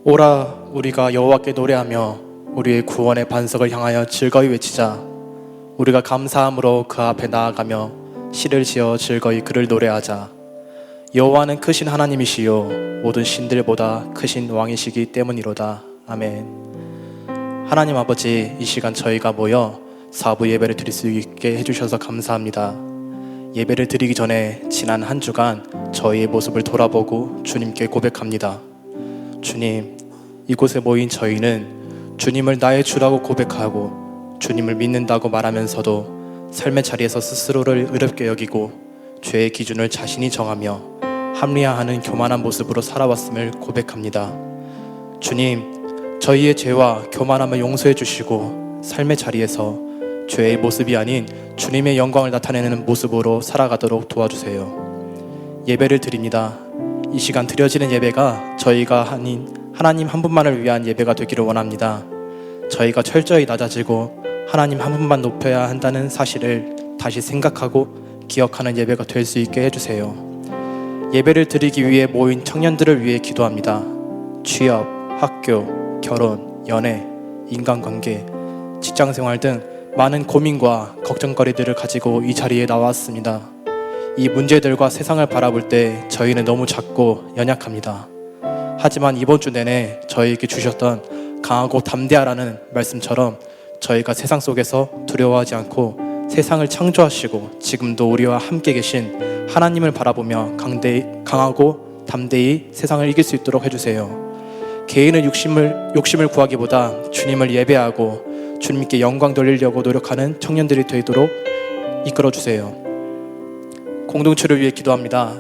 오라 우리가 여호와께 노래하며 우리의 구원의 반석을 향하여 즐거이 외치자. 우리가 감사함으로 그 앞에 나아가며 시를 지어 즐거이 그를 노래하자. 여호와는 크신 하나님이시요 모든 신들보다 크신 왕이시기 때문이로다. 아멘. 하나님 아버지, 이 시간 저희가 모여 사부 예배를 드릴 수 있게 해주셔서 감사합니다. 예배를 드리기 전에 지난 한 주간 저희의 모습을 돌아보고 주님께 고백합니다. 주님, 이곳에 모인 저희는 주님을 나의 주라고 고백하고 주님을 믿는다고 말하면서도 삶의 자리에서 스스로를 의롭게 여기고 죄의 기준을 자신이 정하며 합리화하는 교만한 모습으로 살아왔음을 고백합니다. 주님, 저희의 죄와 교만함을 용서해 주시고 삶의 자리에서 죄의 모습이 아닌 주님의 영광을 나타내는 모습으로 살아가도록 도와주세요. 예배를 드립니다. 이 시간 드려지는 예배가 저희가 아닌 하나님 한 분만을 위한 예배가 되기를 원합니다. 저희가 철저히 낮아지고 하나님 한 분만 높여야 한다는 사실을 다시 생각하고 기억하는 예배가 될 수 있게 해주세요. 예배를 드리기 위해 모인 청년들을 위해 기도합니다. 취업, 학교, 결혼, 연애, 인간관계, 직장생활 등 많은 고민과 걱정거리들을 가지고 이 자리에 나왔습니다. 이 문제들과 세상을 바라볼 때 저희는 너무 작고 연약합니다. 하지만 이번 주 내내 저희에게 주셨던 강하고 담대하라는 말씀처럼 저희가 세상 속에서 두려워하지 않고 세상을 창조하시고 지금도 우리와 함께 계신 하나님을 바라보며 강하고 담대히 세상을 이길 수 있도록 해주세요. 개인의 욕심을 구하기보다 주님을 예배하고 주님께 영광 돌리려고 노력하는 청년들이 되도록 이끌어주세요. 공동체를 위해 기도합니다.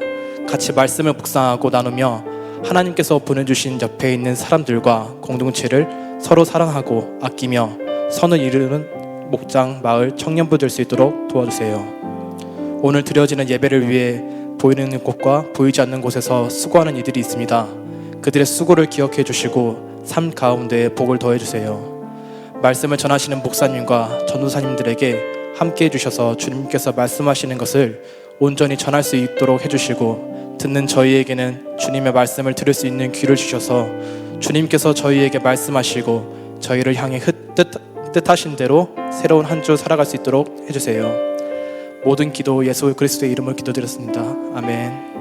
같이 말씀을 묵상하고 나누며 하나님께서 보내주신 옆에 있는 사람들과 공동체를 서로 사랑하고 아끼며 선을 이루는 목장, 마을, 청년부 될 수 있도록 도와주세요. 오늘 드려지는 예배를 위해 보이는 곳과 보이지 않는 곳에서 수고하는 이들이 있습니다. 그들의 수고를 기억해 주시고 삶 가운데 복을 더해 주세요. 말씀을 전하시는 목사님과 전도사님들에게 함께 해주셔서 주님께서 말씀하시는 것을 온전히 전할 수 있도록 해주시고 듣는 저희에게는 주님의 말씀을 들을 수 있는 귀를 주셔서 주님께서 저희에게 말씀하시고 저희를 향해 뜻하신 대로 새로운 한 주 살아갈 수 있도록 해주세요. 모든 기도 예수 그리스도의 이름으로 기도드렸습니다. 아멘.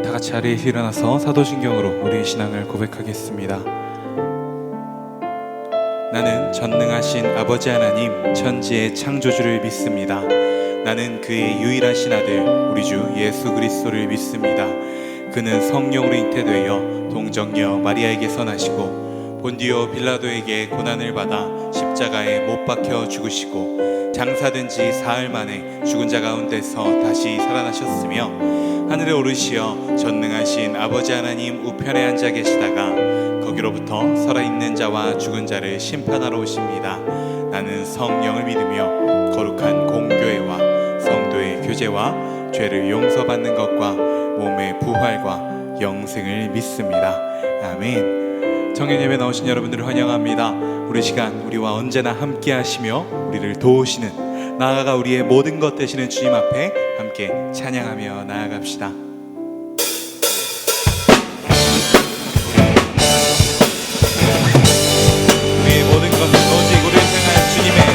다 같이 자리에서 일어나서 사도신경으로 우리의 신앙을 고백하겠습니다. 나는 전능하신 아버지 하나님 천지의 창조주를 믿습니다. 나는 그의 유일하신 아들 우리 주 예수 그리스도를 믿습니다. 그는 성령으로 잉태되어 동정녀 마리아에게서 나시고 본디오 빌라도에게 고난을 받아 십자가에 못 박혀 죽으시고 장사된 지 사흘 만에 죽은 자 가운데서 다시 살아나셨으며 하늘에 오르시어 전능하신 아버지 하나님 우편에 앉아 계시다가 거기로부터 살아있는 자와 죽은 자를 심판하러 오십니다. 나는 성령을 믿으며 거룩한 공교회와 성도의 교제와 죄를 용서받는 것과 몸의 부활과 영생을 믿습니다. 아멘. 청년 예배 나오신 여러분들을 환영합니다. 우리 시간 우리와 언제나 함께 하시며 우리를 도우시는 나아가 우리의 모든 것 되시는 주님 앞에 함께 찬양하며 나아갑시다.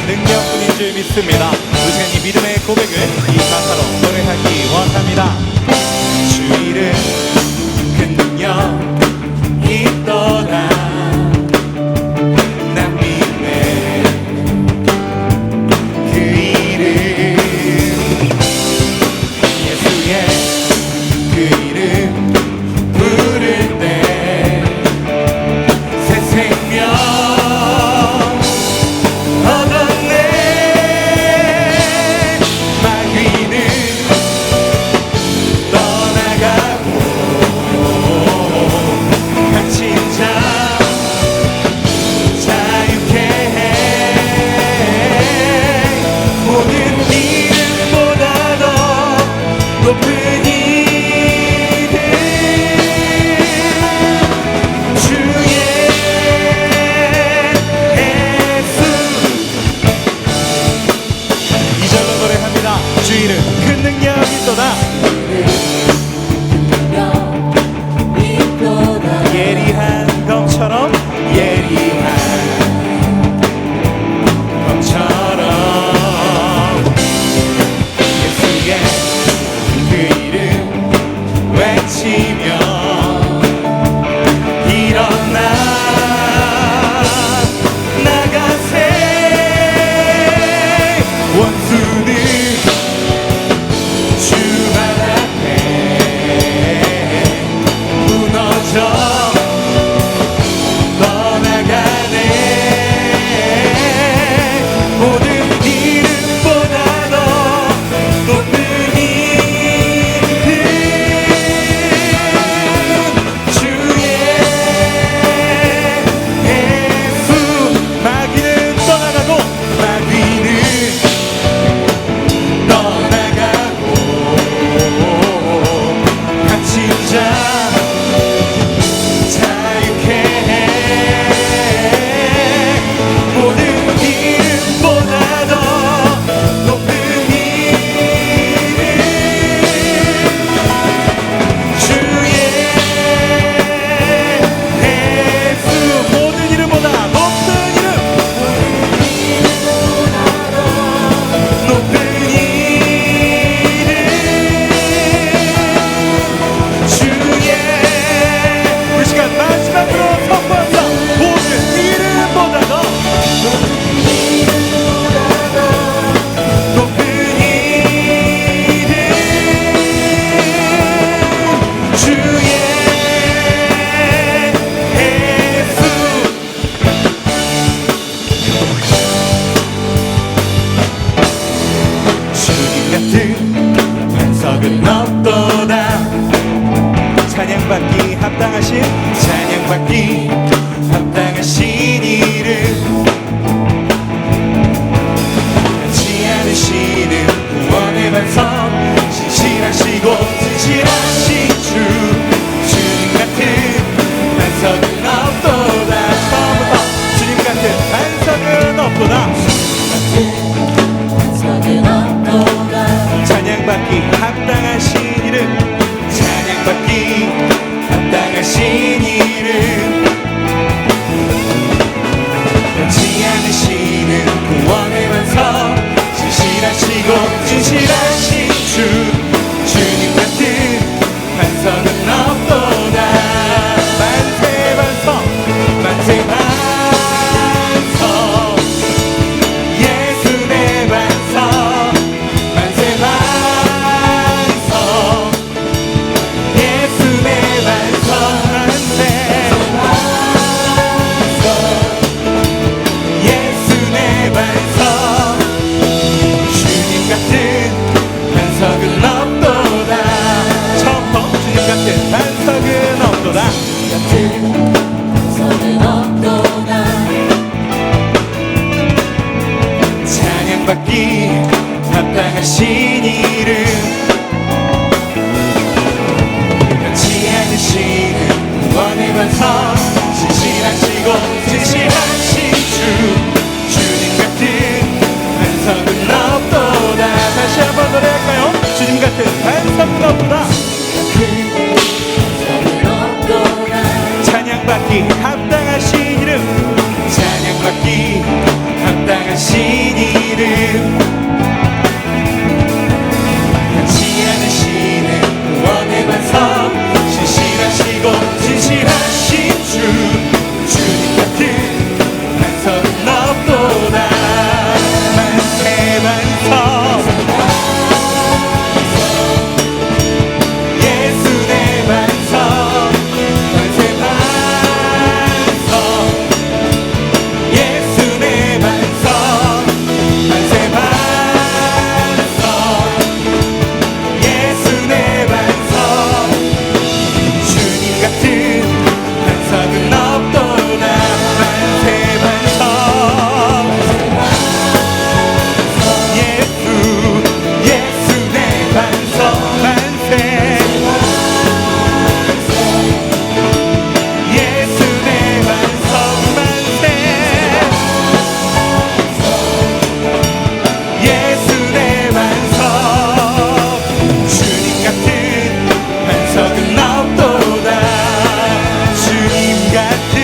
능력뿐인 줄 믿습니다. 우리 시간 이 믿음의 고백을 이 가사로 노래하기 원합니다. 주 이름 큰 능력 있도다 난 믿네 그 이름 예수의 그 이름 부를 때 새 생명 떠나가고 찬양받기 합당하신 이름 변치 않으시는 구원의 반석 신실하시고 진실하신 주 주님 같은 반석은 없도다 처음부터 주님 같은 반석은 없도다 찬양받기 합당하신 이름 찬양받기 합당하신 이름 변치 않으시는 구원의 반석 신실하시고 진실하신 주 주님 같은 반석은 없도다 만세 반석 만세 반석 예수 내 반석 만세 반석 예수 내 반석 만세 예수 내 반석 주님 같은 반석은 없도다 처음부터 주님 같은 반석은 없도다 찬양받기 합당하신 이름 변치 않으시는 구원의 반석 신실하시고 진실하신 주 주님 같은 반석은 없도다 다시 한번 노래할까요? 주님 같은 반석은 없도다 찬양받기 합당하신 이름 찬양받기 합당하신 이름 변치 않으시는 구원의 반석 신실하시고 진실하신 주 주님 같은 반석은 없도다 만세 반석 예수 내 반석 만세 반석 예수 내 반석 만세 반석 예수 내 반석 주님 같은 반석은 없도다 만세 반석 예수 내 반석 만세 예수 내 반석 만세 예수 내 반석 주님 같은 반석은 없도다 주님 같은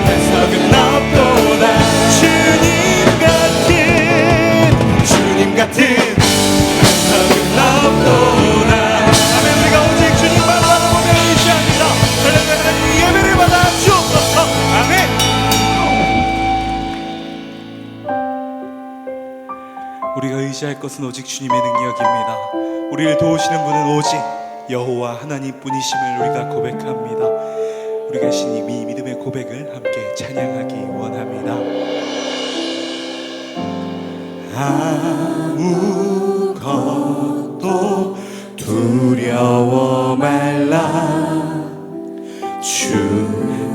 반석은 없도다 주님 같은 반석은 없도다 아멘 우리가 오직 주님만 바라보며 의지합니다 하나님 예배를 받아 주옵소서 아멘 우리가 의지할 것은 오직 주님의 능력입니다. 우리를 도우시는 분은 오직 여호와 하나님뿐이심을 우리가 고백합니다. 우리가 신 이 믿음의 고백을 함께 찬양하기 원합니다. 아무것도 두려워 말라 주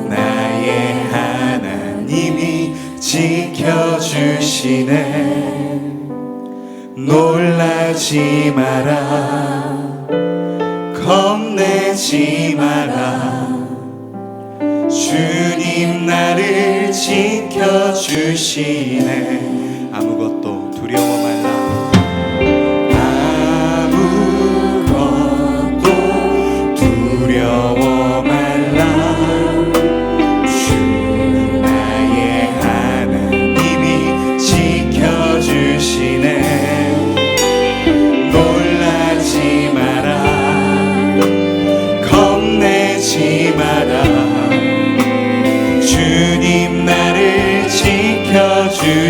나의 하나님이 지켜주시네 놀라지 마라 겁내지 마라 주님 나를 지켜주시네 아무것도 두려워 말라 아무것도 두려워 말라 주 나의 하나님이 지켜주시네 놀라지 마라 겁내지 마라 주님 나를 지켜주시네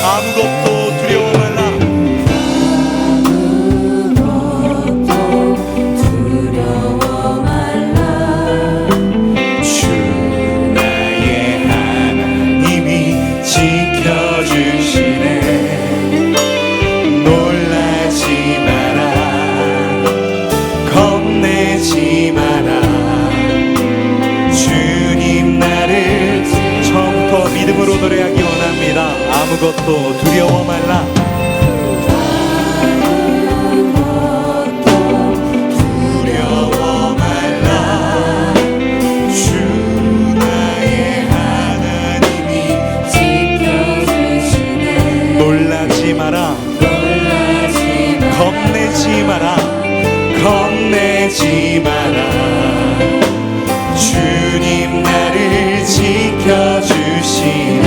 아무것도 두려워 말라. 주 나의 하나님이 지켜주시네. 놀라지 마라, 겁내지 마라. 주님 나를 처음부터 믿음으로 노래하기 원합니다. 아무것도 두려워 말라. 두려워 말라. 주 나의 하나님이 지켜주시네. 놀라지 마라, 놀라지 마라. 겁내지 마라, 겁내지 마라. 주님 나를 지켜주시네.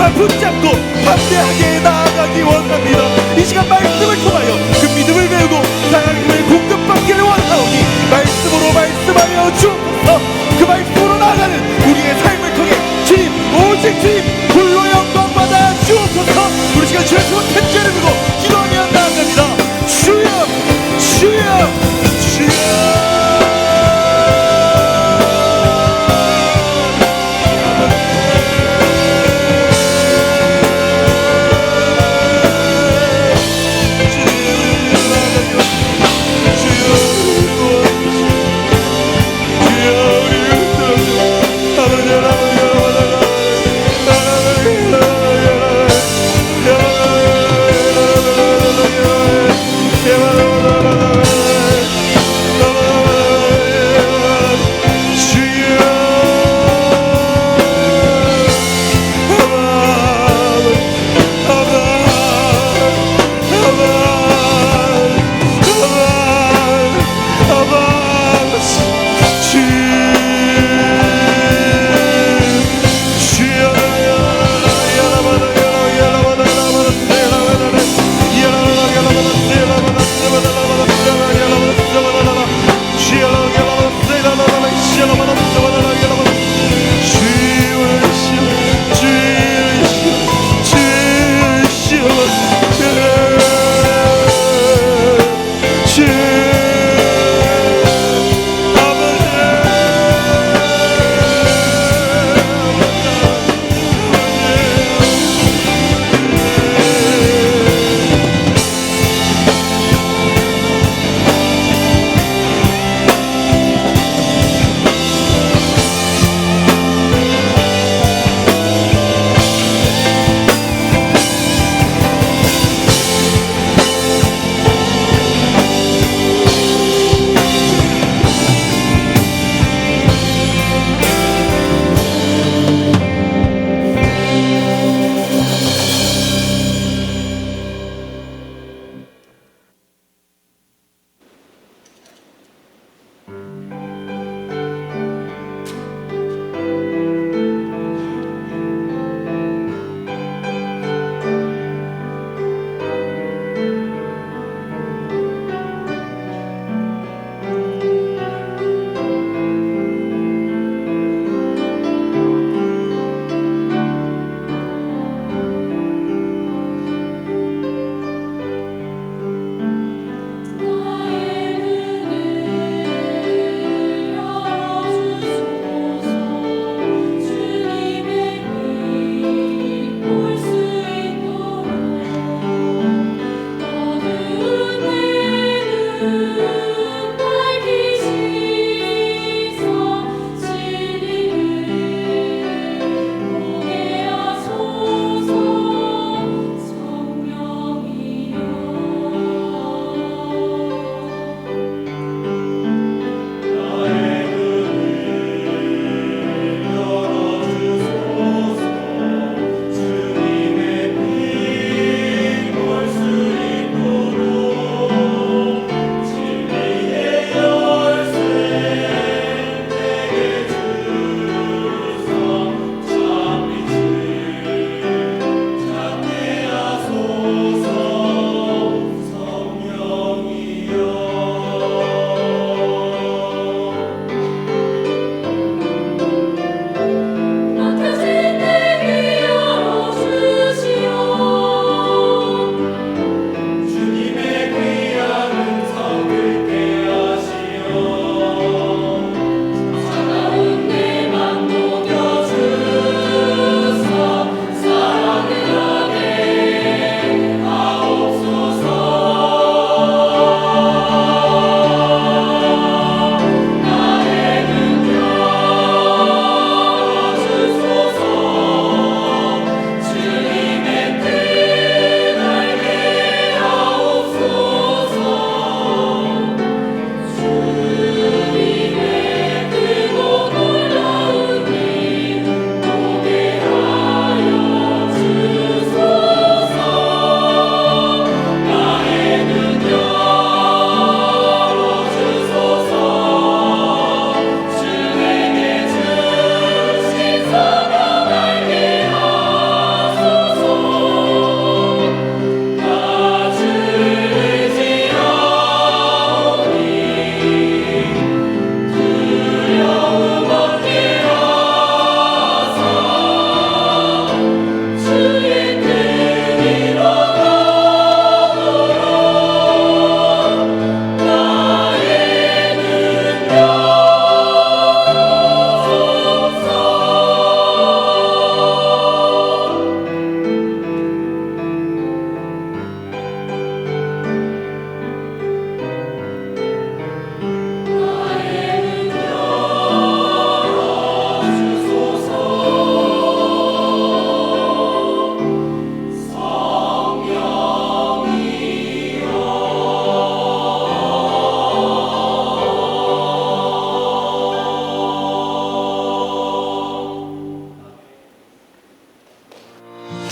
정말 붙잡고 담대하게 나아가기 원합니다. 이 시간 말씀을 통하여 그 믿음을 배우고 하나님의 공급받기를 원하오니 말씀으로 말씀하여 주옵소서. 그 말씀으로 나아가는 우리의 삶을 통해 주님, 오직 주님 홀로 영광 받아 주옵소서. 우리 시간 주의 손 텐제를 들고 기도하며 나아갑니다. 주여 주여 주여.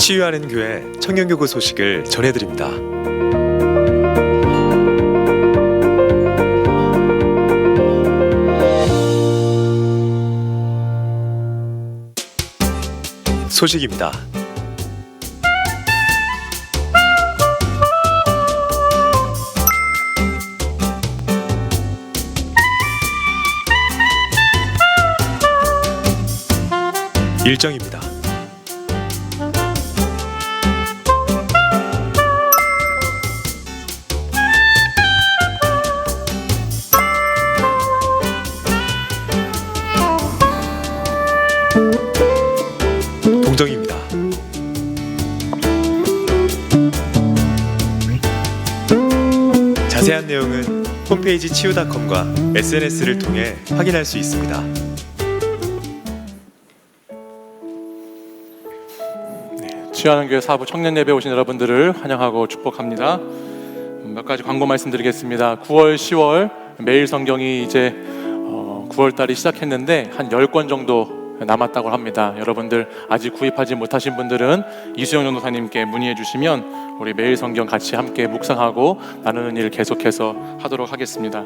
치유하는 교회 청년교구 소식을 전해드립니다. 소식입니다. 일정입니다. 동정입니다. 자세한 내용은 홈페이지 치유닷컴과 SNS를 통해 확인할 수 있습니다. 치유하는 교회 사부 청년 예배 오신 여러분들을 환영하고 축복합니다. 몇 가지 광고 말씀드리겠습니다. 9월, 10월 매일 성경이 이제 9월 달이 시작했는데 한 10권 정도 남았다고 합니다. 여러분들 아직 구입하지 못하신 분들은 이수영 전도사님께 문의해 주시면 우리 매일 성경 같이 함께 묵상하고 나누는 일 계속해서 하도록 하겠습니다.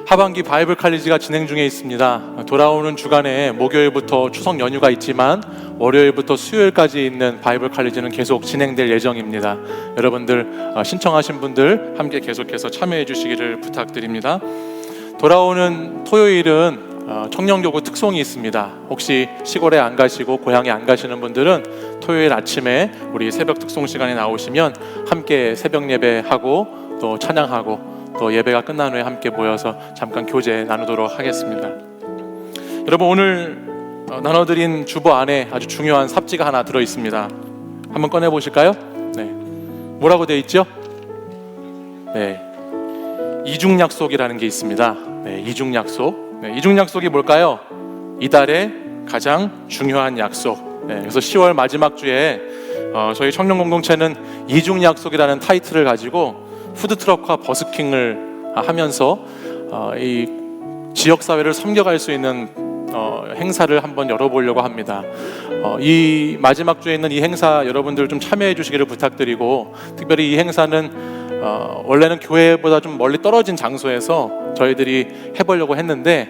하반기 바이블 칼리지가 진행 중에 있습니다. 돌아오는 주간에 목요일부터 추석 연휴가 있지만 월요일부터 수요일까지 있는 바이블 칼리지는 계속 진행될 예정입니다. 여러분들 신청하신 분들 함께 계속해서 참여해 주시기를 부탁드립니다. 돌아오는 토요일은 청년교구 특송이 있습니다. 혹시 시골에 안 가시고 고향에 안 가시는 분들은 토요일 아침에 우리 새벽 특송 시간에 나오시면 함께 새벽 예배하고 또 찬양하고 또 예배가 끝난 후에 함께 모여서 잠깐 교제 나누도록 하겠습니다. 여러분, 오늘 나눠드린 주보 안에 아주 중요한 삽지가 하나 들어있습니다. 한번 꺼내보실까요? 네. 뭐라고 되어 있죠? 네. 이중약속이라는 게 있습니다. 네, 이중약속. 네, 이중약속이 뭘까요? 이달의 가장 중요한 약속. 네, 그래서 10월 마지막 주에 저희 청년 공동체는 이중약속이라는 타이틀을 가지고 푸드트럭과 버스킹을 하면서 이 지역사회를 섬겨갈 수 있는 행사를 한번 열어보려고 합니다. 이 마지막 주에 있는 이 행사 여러분들 좀 참여해 주시기를 부탁드리고, 특별히 이 행사는 원래는 교회보다 좀 멀리 떨어진 장소에서 저희들이 해보려고 했는데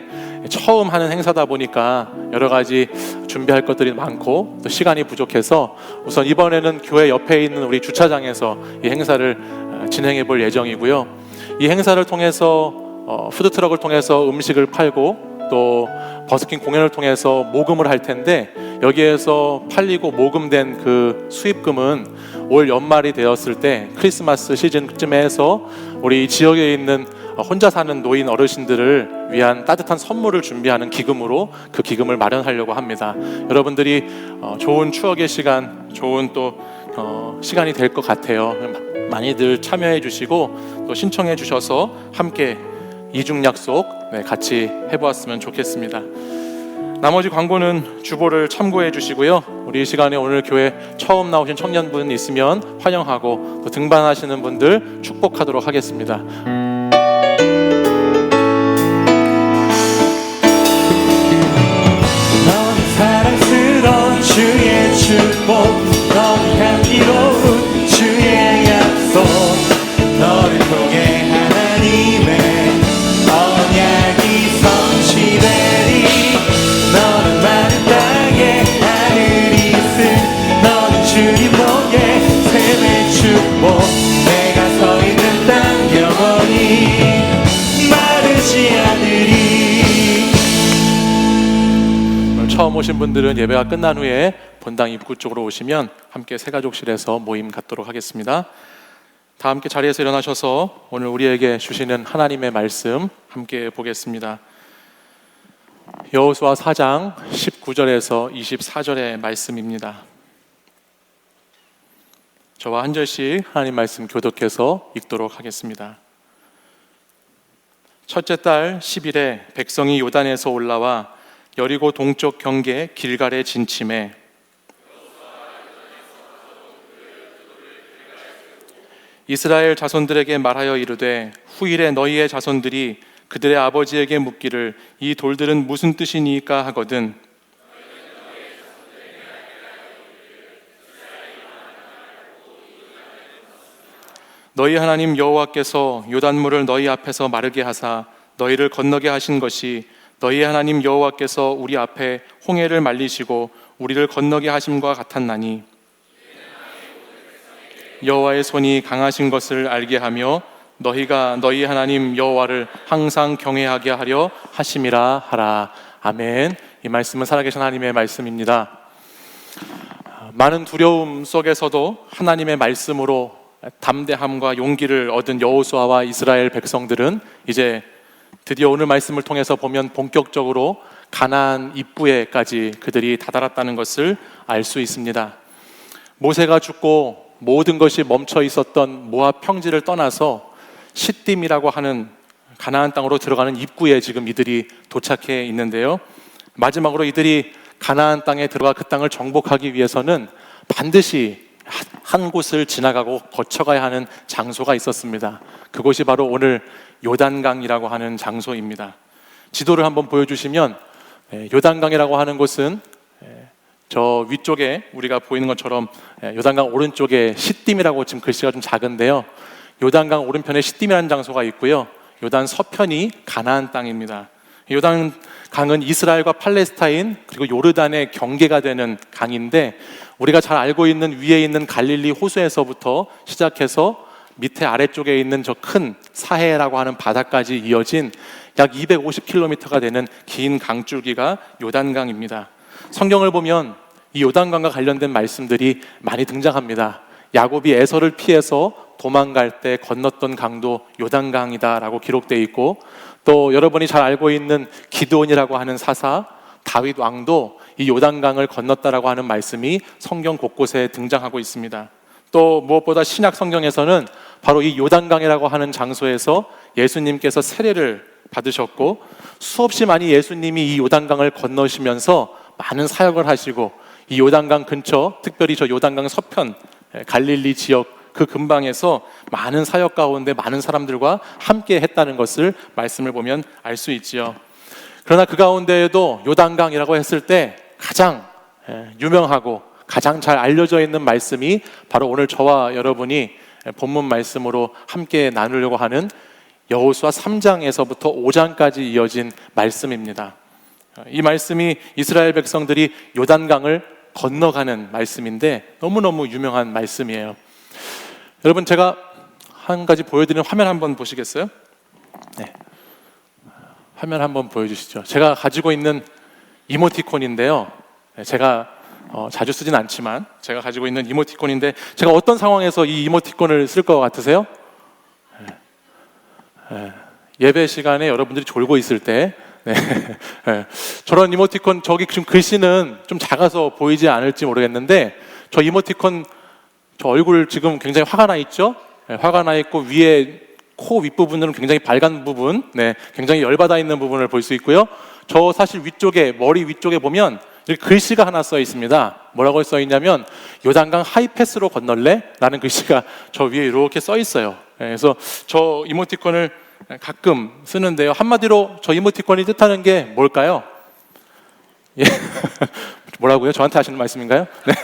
처음 하는 행사다 보니까 여러 가지 준비할 것들이 많고 또 시간이 부족해서 우선 이번에는 교회 옆에 있는 우리 주차장에서 이 행사를 진행해 볼 예정이고요. 이 행사를 통해서 푸드트럭을 통해서 음식을 팔고 또 버스킹 공연을 통해서 모금을 할 텐데, 여기에서 팔리고 모금된 그 수입금은 올 연말이 되었을 때 크리스마스 시즌쯤에 해서 우리 지역에 있는 혼자 사는 노인 어르신들을 위한 따뜻한 선물을 준비하는 기금으로 그 기금을 마련하려고 합니다. 여러분들이 좋은 추억의 시간, 좋은 또 시간이 될 것 같아요. 많이들 참여해 주시고 또 신청해 주셔서 함께 이중약속 같이 해보았으면 좋겠습니다. 나머지 광고는 주보를 참고해 주시고요. 우리 이 시간에 오늘 교회 처음 나오신 청년분 있으면 환영하고 또 등반하시는 분들 축복하도록 하겠습니다. 사랑스러운 주의 축복, 너무 향기로운 주의 약속, 너를 통해 하나님의 언약이 성취되리. 너는 많은 땅에 하늘이 있음, 너는 주님 목에 샘의 축복, 내가 서 있는 땅 영원히 마르지 않으리. 처음 오신 분들은 예배가 끝난 후에 본당 입구 쪽으로 오시면 함께 새가족실에서 모임 갖도록 하겠습니다. 다 함께 자리에서 일어나셔서 오늘 우리에게 주시는 하나님의 말씀 함께 보겠습니다. 여호수아 4장 19절에서 24절의 말씀입니다. 저와 한 절씩 하나님 말씀 교독해서 읽도록 하겠습니다. 첫째 달 10일에 백성이 요단에서 올라와 여리고 동쪽 경계 길갈에 진침해 이스라엘 자손들에게 말하여 이르되, 후일에 너희의 자손들이 그들의 아버지에게 묻기를 이 돌들은 무슨 뜻이니까 하거든 너희 하나님 여호와께서 요단물을 너희 앞에서 마르게 하사 너희를 건너게 하신 것이 너희 하나님 여호와께서 우리 앞에 홍해를 말리시고 우리를 건너게 하심과 같았나니 여호와의 손이 강하신 것을 알게 하며 너희가 너희 하나님 여호와를 항상 경외하게 하려 하심이라 하라. 아멘. 이 말씀은 살아계신 하나님의 말씀입니다. 많은 두려움 속에서도 하나님의 말씀으로 담대함과 용기를 얻은 여호수아와 이스라엘 백성들은 이제 드디어 오늘 말씀을 통해서 보면 본격적으로 가나안 입구에까지 그들이 다다랐다는 것을 알 수 있습니다. 모세가 죽고 모든 것이 멈춰 있었던 모압 평지를 떠나서 시딤이라고 하는 가나안 땅으로 들어가는 입구에 지금 이들이 도착해 있는데요. 마지막으로 이들이 가나안 땅에 들어가 그 땅을 정복하기 위해서는 반드시 한 곳을 지나가고 거쳐가야 하는 장소가 있었습니다. 그곳이 바로 오늘 요단강이라고 하는 장소입니다. 지도를 한번 보여주시면 요단강이라고 하는 곳은 저 위쪽에 우리가 보이는 것처럼 요단강 오른쪽에 시딤이라고 지금 글씨가 좀 작은데요. 요단강 오른편에 시딤이라는 장소가 있고요. 요단 서편이 가나안 땅입니다. 요단강은 이스라엘과 팔레스타인 그리고 요르단의 경계가 되는 강인데 우리가 잘 알고 있는 위에 있는 갈릴리 호수에서부터 시작해서 밑에 아래쪽에 있는 저 큰 사해라고 하는 바다까지 이어진 약 250km가 되는 긴 강줄기가 요단강입니다. 성경을 보면 이 요단강과 관련된 말씀들이 많이 등장합니다. 야곱이 에서를 피해서 도망갈 때 건넜던 강도 요단강이다라고 기록되어 있고 또 여러분이 잘 알고 있는 기드온이라고 하는 사사 다윗 왕도 이 요단강을 건넜다라고 하는 말씀이 성경 곳곳에 등장하고 있습니다. 또 무엇보다 신약 성경에서는 바로 이 요단강이라고 하는 장소에서 예수님께서 세례를 받으셨고 수없이 많이 예수님이 이 요단강을 건너시면서 많은 사역을 하시고 이 요단강 근처 특별히 저 요단강 서편 갈릴리 지역 그 근방에서 많은 사역 가운데 많은 사람들과 함께 했다는 것을 말씀을 보면 알 수 있지요. 그러나 그 가운데에도 요단강이라고 했을 때 가장 유명하고 가장 잘 알려져 있는 말씀이 바로 오늘 저와 여러분이 본문 말씀으로 함께 나누려고 하는 여호수아 3장에서부터 5장까지 이어진 말씀입니다. 이 말씀이 이스라엘 백성들이 요단강을 건너가는 말씀인데 너무너무 유명한 말씀이에요. 여러분 제가 한 가지 보여드리는 화면 한번 보시겠어요? 네. 화면 한번 보여주시죠. 제가 가지고 있는 이모티콘인데요. 제가 자주 쓰진 않지만 제가 가지고 있는 이모티콘인데 제가 어떤 상황에서 이 이모티콘을 쓸 것 같으세요? 예배 시간에 여러분들이 졸고 있을 때 저런 이모티콘 저기 지금 글씨는 좀 작아서 보이지 않을지 모르겠는데 저 이모티콘 저 얼굴 지금 굉장히 화가 나 있죠? 화가 나 있고 위에 코 윗부분은 굉장히 밝은 부분, 굉장히 열받아 있는 부분을 볼 수 있고요. 저 사실 위쪽에 머리 위쪽에 보면 이렇게 글씨가 하나 써 있습니다. 뭐라고 써 있냐면 요단강 하이패스로 건널래? 라는 글씨가 저 위에 이렇게 써 있어요. 그래서 저 이모티콘을 가끔 쓰는데요. 한마디로 저 이모티콘이 뜻하는 게 뭘까요? 예. 뭐라고요? 저한테 하시는 말씀인가요? 네.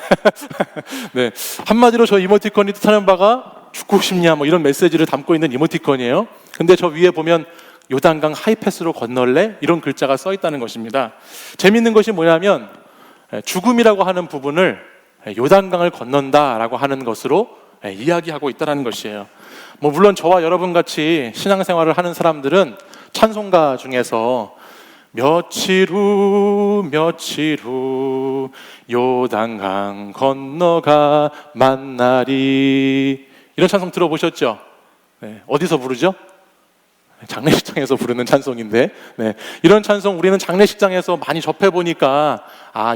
네. 한마디로 저 이모티콘이 뜻하는 바가 죽고 싶냐 뭐 이런 메시지를 담고 있는 이모티콘이에요. 근데 저 위에 보면 요단강 하이패스로 건널래? 이런 글자가 써 있다는 것입니다. 재밌는 것이 뭐냐면 죽음이라고 하는 부분을 요단강을 건넌다라고 하는 것으로 이야기하고 있다는 것이에요. 뭐 물론 저와 여러분 같이 신앙생활을 하는 사람들은 찬송가 중에서 며칠 후 요단강 건너가 만나리 이런 찬송 들어보셨죠? 어디서 부르죠? 장례식장에서 부르는 찬송인데 이런 찬송 우리는 장례식장에서 많이 접해보니까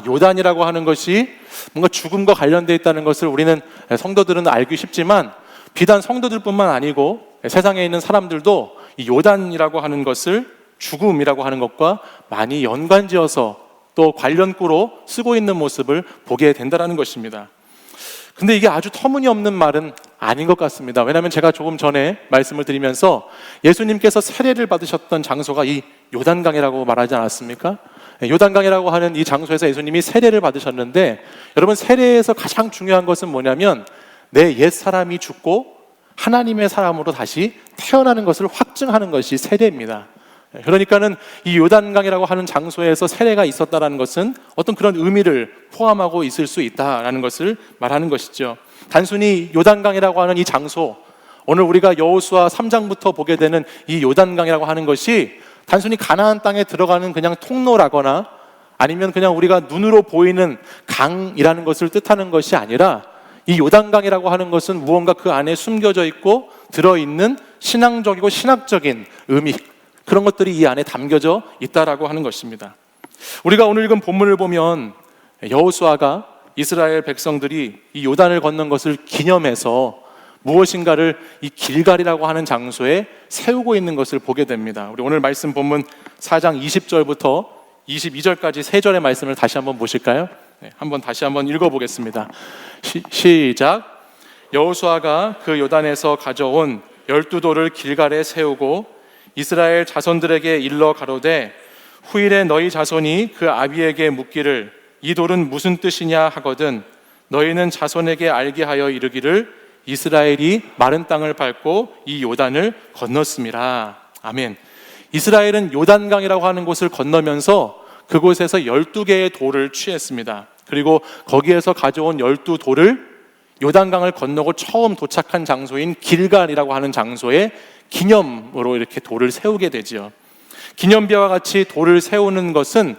요단이라고 하는 것이 뭔가 죽음과 관련되어 있다는 것을 우리는 성도들은 알기 쉽지만 비단 성도들뿐만 아니고 세상에 있는 사람들도 이 요단이라고 하는 것을 죽음이라고 하는 것과 많이 연관지어서 또 관련구로 쓰고 있는 모습을 보게 된다는 것입니다. 근데 이게 아주 터무니없는 말은 아닌 것 같습니다. 왜냐하면 제가 조금 전에 말씀을 드리면서 예수님께서 세례를 받으셨던 장소가 이 요단강이라고 말하지 않았습니까? 요단강이라고 하는 이 장소에서 예수님이 세례를 받으셨는데 여러분 세례에서 가장 중요한 것은 뭐냐면 내 옛사람이 죽고 하나님의 사람으로 다시 태어나는 것을 확증하는 것이 세례입니다. 그러니까는 이 요단강이라고 하는 장소에서 세례가 있었다라는 것은 어떤 그런 의미를 포함하고 있을 수 있다라는 것을 말하는 것이죠. 단순히 요단강이라고 하는 이 장소, 오늘 우리가 여호수아 3장부터 보게 되는 이 요단강이라고 하는 것이 단순히 가나안 땅에 들어가는 그냥 통로라거나 아니면 그냥 우리가 눈으로 보이는 강이라는 것을 뜻하는 것이 아니라 이 요단강이라고 하는 것은 무언가 그 안에 숨겨져 있고 들어있는 신앙적이고 신학적인 의미, 그런 것들이 이 안에 담겨져 있다라고 하는 것입니다. 우리가 오늘 읽은 본문을 보면 여호수아가 이스라엘 백성들이 이 요단을 건넌 것을 기념해서 무엇인가를 이 길갈이라고 하는 장소에 세우고 있는 것을 보게 됩니다. 우리 오늘 말씀 본문 4장 20절부터 22절까지 세 절의 말씀을 다시 한번 보실까요? 다시 한번 읽어보겠습니다. 시작. 여호수아가 그 요단에서 가져온 12돌을 길갈에 세우고 이스라엘 자손들에게 일러 가로되 후일에 너희 자손이 그 아비에게 묻기를 이 돌은 무슨 뜻이냐 하거든 너희는 자손에게 알게 하여 이르기를 이스라엘이 마른 땅을 밟고 이 요단을 건넜음이라. 아멘. 이스라엘은 요단강이라고 하는 곳을 건너면서 그곳에서 12개의 돌을 취했습니다. 그리고 거기에서 가져온 12돌을 요단강을 건너고 처음 도착한 장소인 길갈이라고 하는 장소에 기념으로 이렇게 돌을 세우게 되지요. 기념비와 같이 돌을 세우는 것은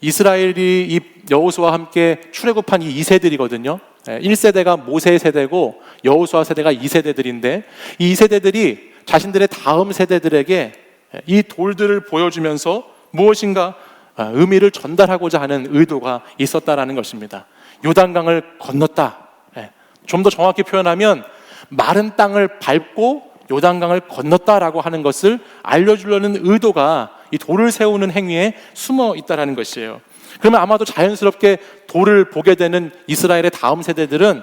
이스라엘이 이 여호수아와 함께 출애굽한 이 2세들이거든요. 1세대가 모세 세대고 여호수아 세대가 2세대들인데 이 2세대들이 자신들의 다음 세대들에게 이 돌들을 보여주면서 무엇인가 의미를 전달하고자 하는 의도가 있었다라는 것입니다. 요단강을 건넜다. 좀 더 정확히 표현하면 마른 땅을 밟고 요단강을 건넜다라고 하는 것을 알려주려는 의도가 이 돌을 세우는 행위에 숨어 있다라는 것이에요. 그러면 아마도 자연스럽게 돌을 보게 되는 이스라엘의 다음 세대들은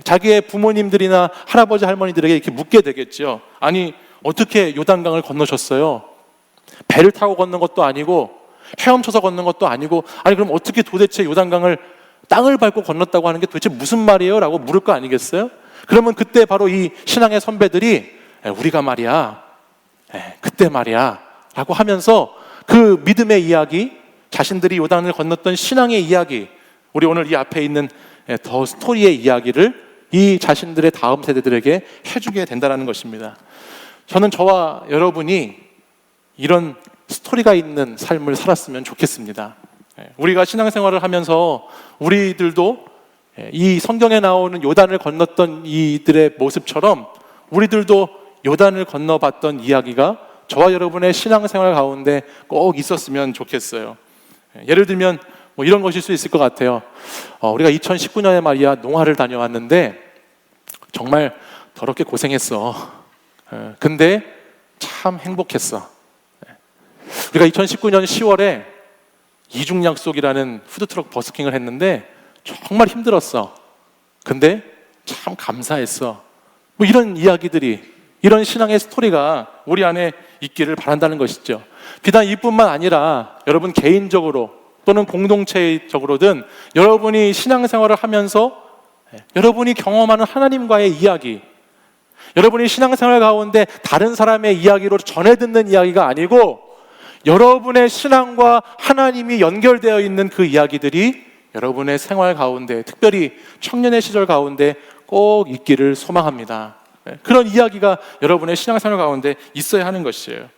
자기의 부모님들이나 할아버지 할머니들에게 이렇게 묻게 되겠죠. 아니 어떻게 요단강을 건너셨어요? 배를 타고 건넌 것도 아니고 헤엄쳐서 건넌 것도 아니고 아니 그럼 어떻게 도대체 요단강을 땅을 밟고 건넜다고 하는 게 도대체 무슨 말이에요? 라고 물을 거 아니겠어요? 그러면 그때 바로 이 신앙의 선배들이 우리가 말이야 그때 말이야 라고 하면서 그 믿음의 이야기, 자신들이 요단을 건넜던 신앙의 이야기, 우리 오늘 이 앞에 있는 더 스토리의 이야기를 이 자신들의 다음 세대들에게 해주게 된다는 것입니다. 저는 저와 여러분이 이런 스토리가 있는 삶을 살았으면 좋겠습니다. 우리가 신앙생활을 하면서 우리들도 이 성경에 나오는 요단을 건넜던 이들의 모습처럼 우리들도 요단을 건너봤던 이야기가 저와 여러분의 신앙생활 가운데 꼭 있었으면 좋겠어요. 예를 들면 뭐 이런 것일 수 있을 것 같아요. 우리가 2019년에 말이야 농화를 다녀왔는데 정말 더럽게 고생했어. 근데 참 행복했어. 우리가 2019년 10월에 이중약속이라는 푸드트럭 버스킹을 했는데 정말 힘들었어. 근데 참 감사했어. 뭐 이런 이야기들이, 이런 신앙의 스토리가 우리 안에 있기를 바란다는 것이죠. 비단 이뿐만 아니라 여러분 개인적으로 또는 공동체적으로든 여러분이 신앙생활을 하면서 여러분이 경험하는 하나님과의 이야기, 여러분이 신앙생활 가운데 다른 사람의 이야기로 전해 듣는 이야기가 아니고 여러분의 신앙과 하나님이 연결되어 있는 그 이야기들이 여러분의 생활 가운데, 특별히 청년의 시절 가운데 꼭 있기를 소망합니다. 그런 이야기가 여러분의 신앙생활 가운데 있어야 하는 것이에요.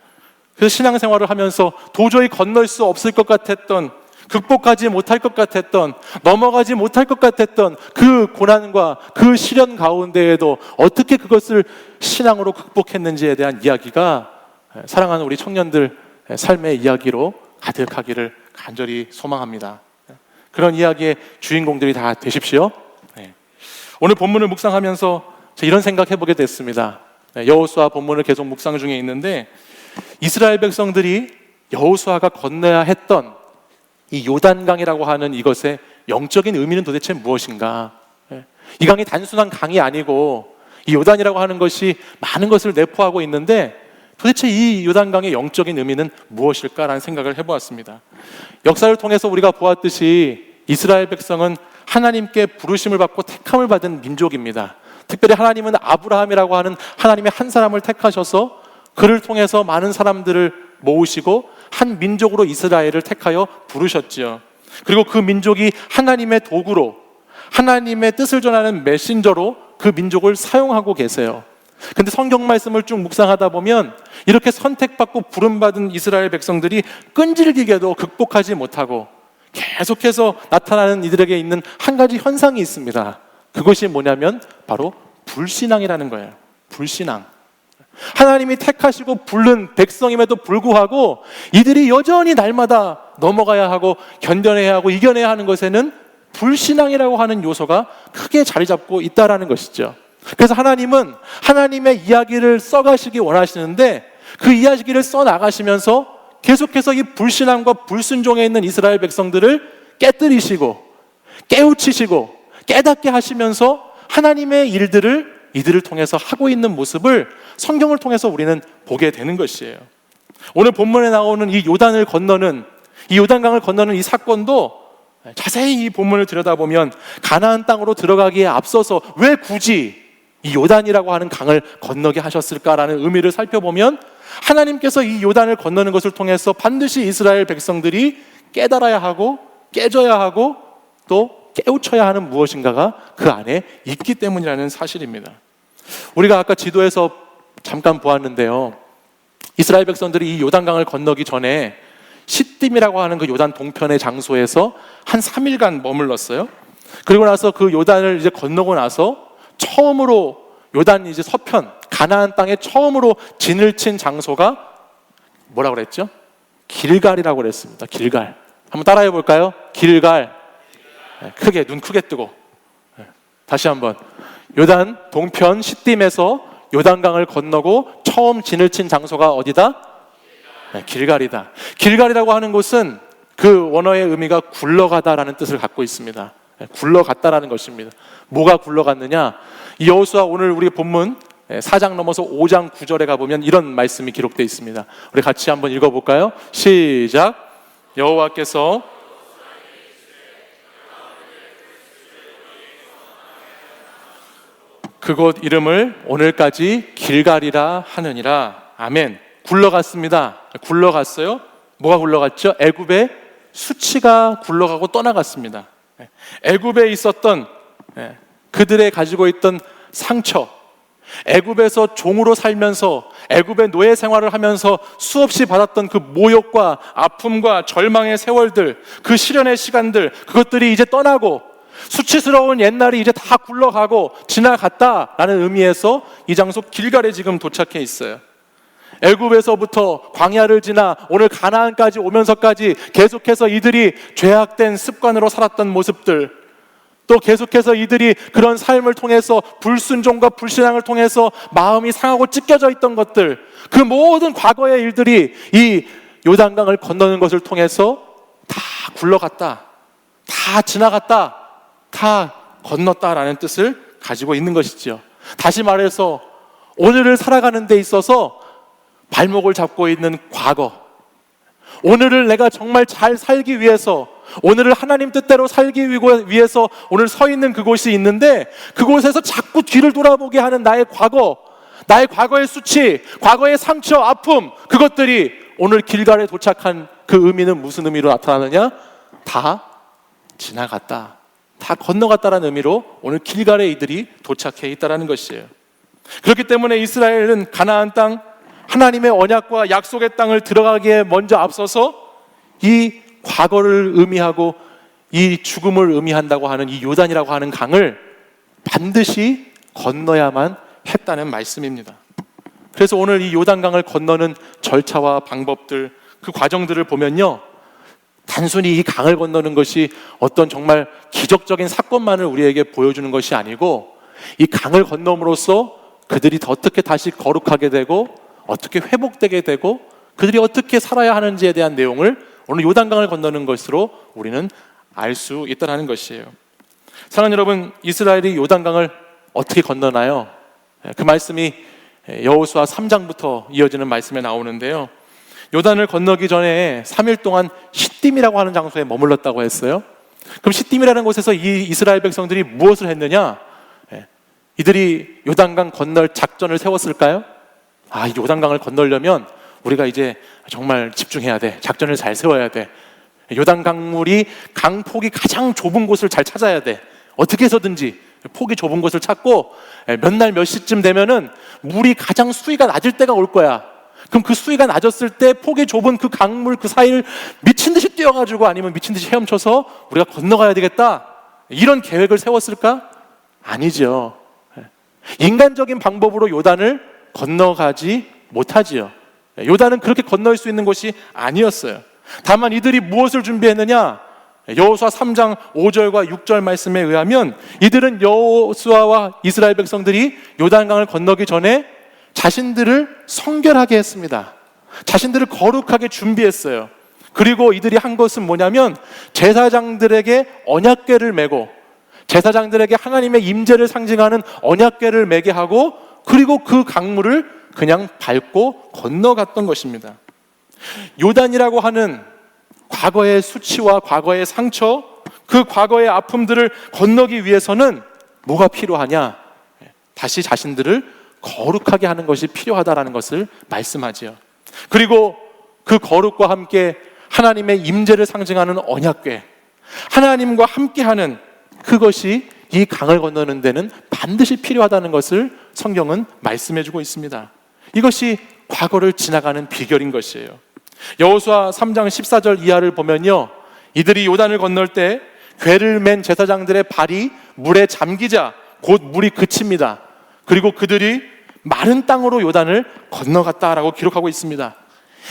그래서 신앙생활을 하면서 도저히 건널 수 없을 것 같았던, 극복하지 못할 것 같았던, 넘어가지 못할 것 같았던 그 고난과 그 시련 가운데에도 어떻게 그것을 신앙으로 극복했는지에 대한 이야기가 사랑하는 우리 청년들 삶의 이야기로 가득하기를 간절히 소망합니다. 그런 이야기의 주인공들이 다 되십시오. 오늘 본문을 묵상하면서 이런 생각해보게 됐습니다. 여호수아 본문을 계속 묵상 중에 있는데 이스라엘 백성들이 여호수아가 건너야 했던 이 요단강이라고 하는 이것의 영적인 의미는 도대체 무엇인가? 이 강이 단순한 강이 아니고 이 요단이라고 하는 것이 많은 것을 내포하고 있는데 도대체 이 요단강의 영적인 의미는 무엇일까라는 생각을 해보았습니다. 역사를 통해서 우리가 보았듯이 이스라엘 백성은 하나님께 부르심을 받고 택함을 받은 민족입니다. 특별히 하나님은 아브라함이라고 하는 하나님의 한 사람을 택하셔서 그를 통해서 많은 사람들을 모으시고 한 민족으로 이스라엘을 택하여 부르셨지요. 그리고 그 민족이 하나님의 도구로, 하나님의 뜻을 전하는 메신저로 그 민족을 사용하고 계세요. 근데 성경 말씀을 쭉 묵상하다 보면 이렇게 선택받고 부름받은 이스라엘 백성들이 끈질기게도 극복하지 못하고 계속해서 나타나는 이들에게 있는 한 가지 현상이 있습니다. 그것이 뭐냐면 바로 불신앙이라는 거예요. 불신앙. 하나님이 택하시고 부른 백성임에도 불구하고 이들이 여전히 날마다 넘어가야 하고 견뎌내야 하고 이겨내야 하는 것에는 불신앙이라고 하는 요소가 크게 자리 잡고 있다라는 것이죠. 그래서 하나님은 하나님의 이야기를 써가시기 원하시는데 그 이야기를 써나가시면서 계속해서 이 불신앙과 불순종에 있는 이스라엘 백성들을 깨뜨리시고 깨우치시고 깨닫게 하시면서 하나님의 일들을 이들을 통해서 하고 있는 모습을 성경을 통해서 우리는 보게 되는 것이에요. 오늘 본문에 나오는 이 요단을 건너는, 이 요단강을 건너는 이 사건도 자세히 이 본문을 들여다보면 가나안 땅으로 들어가기에 앞서서 왜 굳이 이 요단이라고 하는 강을 건너게 하셨을까라는 의미를 살펴보면 하나님께서 이 요단을 건너는 것을 통해서 반드시 이스라엘 백성들이 깨달아야 하고 깨져야 하고 또 깨우쳐야 하는 무엇인가가 그 안에 있기 때문이라는 사실입니다. 우리가 아까 지도에서 잠깐 보았는데요, 이스라엘 백성들이 이 요단강을 건너기 전에 시딤이라고 하는 그 요단 동편의 장소에서 한 3일간 머물렀어요. 그리고 나서 그 요단을 이제 건너고 나서 처음으로 요단 이제 서편 가나안 땅에 처음으로 진을 친 장소가 뭐라고 그랬죠? 길갈이라고 그랬습니다. 길갈. 한번 따라해 볼까요? 길갈. 크게, 눈 크게 뜨고. 다시 한번. 요단 동편 시딤에서 요단강을 건너고 처음 진을 친 장소가 어디다? 길갈이다. 길갈이라고 하는 곳은 그 원어의 의미가 굴러가다라는 뜻을 갖고 있습니다. 굴러갔다라는 것입니다. 뭐가 굴러갔느냐? 이 여호수아 오늘 우리 본문 4장 넘어서 5장 9절에 가보면 이런 말씀이 기록되어 있습니다. 우리 같이 한번 읽어볼까요? 시작. 여호와께서 그곳 이름을 오늘까지 길갈이라 하느니라. 아멘. 굴러갔습니다. 굴러갔어요. 뭐가 굴러갔죠? 애굽의 수치가 굴러가고 떠나갔습니다. 애굽에 있었던 그들의 가지고 있던 상처, 애굽에서 종으로 살면서 애굽의 노예 생활을 하면서 수없이 받았던 그 모욕과 아픔과 절망의 세월들, 그 시련의 시간들, 그것들이 이제 떠나고 수치스러운 옛날이 이제 다 굴러가고 지나갔다라는 의미에서 이 장소 길갈에 지금 도착해 있어요. 애굽에서부터 광야를 지나 오늘 가나안까지 오면서까지 계속해서 이들이 죄악된 습관으로 살았던 모습들, 또 계속해서 이들이 그런 삶을 통해서 불순종과 불신앙을 통해서 마음이 상하고 찢겨져 있던 것들, 그 모든 과거의 일들이 이 요단강을 건너는 것을 통해서 다 굴러갔다, 다 지나갔다, 다 건넜다라는 뜻을 가지고 있는 것이지요. 다시 말해서 오늘을 살아가는 데 있어서 발목을 잡고 있는 과거, 오늘을 내가 정말 잘 살기 위해서, 오늘을 하나님 뜻대로 살기 위해서 오늘 서 있는 그곳이 있는데 그곳에서 자꾸 뒤를 돌아보게 하는 나의 과거, 나의 과거의 수치, 과거의 상처, 아픔, 그것들이 오늘 길갈에 도착한 그 의미는 무슨 의미로 나타나느냐? 다 지나갔다, 다 건너갔다라는 의미로 오늘 길갈에 이들이 도착해 있다라는 것이에요. 그렇기 때문에 이스라엘은 가나안 땅, 하나님의 언약과 약속의 땅을 들어가기에 먼저 앞서서 이 과거를 의미하고 이 죽음을 의미한다고 하는 이 요단이라고 하는 강을 반드시 건너야만 했다는 말씀입니다. 그래서 오늘 이 요단강을 건너는 절차와 방법들, 그 과정들을 보면요, 단순히 이 강을 건너는 것이 어떤 정말 기적적인 사건만을 우리에게 보여주는 것이 아니고 이 강을 건너므로써 그들이 어떻게 다시 거룩하게 되고 어떻게 회복되게 되고 그들이 어떻게 살아야 하는지에 대한 내용을 오늘 요단강을 건너는 것으로 우리는 알 수 있다는 것이에요. 사랑하는 여러분, 이스라엘이 요단강을 어떻게 건너나요? 그 말씀이 여호수아 3장부터 이어지는 말씀에 나오는데요, 요단을 건너기 전에 3일 동안 시딤이라고 하는 장소에 머물렀다고 했어요. 그럼 시딤이라는 곳에서 이 이스라엘 백성들이 무엇을 했느냐? 이들이 요단강 건널 작전을 세웠을까요? 이 요단강을 건너려면 우리가 이제 정말 집중해야 돼. 작전을 잘 세워야 돼. 요단강물이 강폭이 가장 좁은 곳을 잘 찾아야 돼. 어떻게 해서든지 폭이 좁은 곳을 찾고 몇 날 몇 시쯤 되면은 물이 가장 수위가 낮을 때가 올 거야. 그럼 그 수위가 낮았을 때 폭이 좁은 그 강물 그 사이를 미친 듯이 뛰어가지고 아니면 미친 듯이 헤엄쳐서 우리가 건너가야 되겠다. 이런 계획을 세웠을까? 아니죠. 인간적인 방법으로 요단을 건너가지 못하지요. 요단은 그렇게 건널 수 있는 곳이 아니었어요. 다만 이들이 무엇을 준비했느냐? 여호수아 3장 5절과 6절 말씀에 의하면 이들은 여호수아와 이스라엘 백성들이 요단강을 건너기 전에 자신들을 성결하게 했습니다. 자신들을 거룩하게 준비했어요. 그리고 이들이 한 것은 뭐냐면 제사장들에게 언약궤를 메고 제사장들에게 하나님의 임재를 상징하는 언약궤를 메게 하고 그리고 그 강물을 그냥 밟고 건너갔던 것입니다. 요단이라고 하는 과거의 수치와 과거의 상처, 그 과거의 아픔들을 건너기 위해서는 뭐가 필요하냐? 다시 자신들을 거룩하게 하는 것이 필요하다라는 것을 말씀하지요. 그리고 그 거룩과 함께 하나님의 임재를 상징하는 언약궤, 하나님과 함께하는 그것이 이 강을 건너는 데는 반드시 필요하다는 것을 성경은 말씀해주고 있습니다. 이것이 과거를 지나가는 비결인 것이에요. 여호수아 3장 14절 이하를 보면요, 이들이 요단을 건널 때 궤를 맨 제사장들의 발이 물에 잠기자 곧 물이 그칩니다. 그리고 그들이 마른 땅으로 요단을 건너갔다라고 기록하고 있습니다.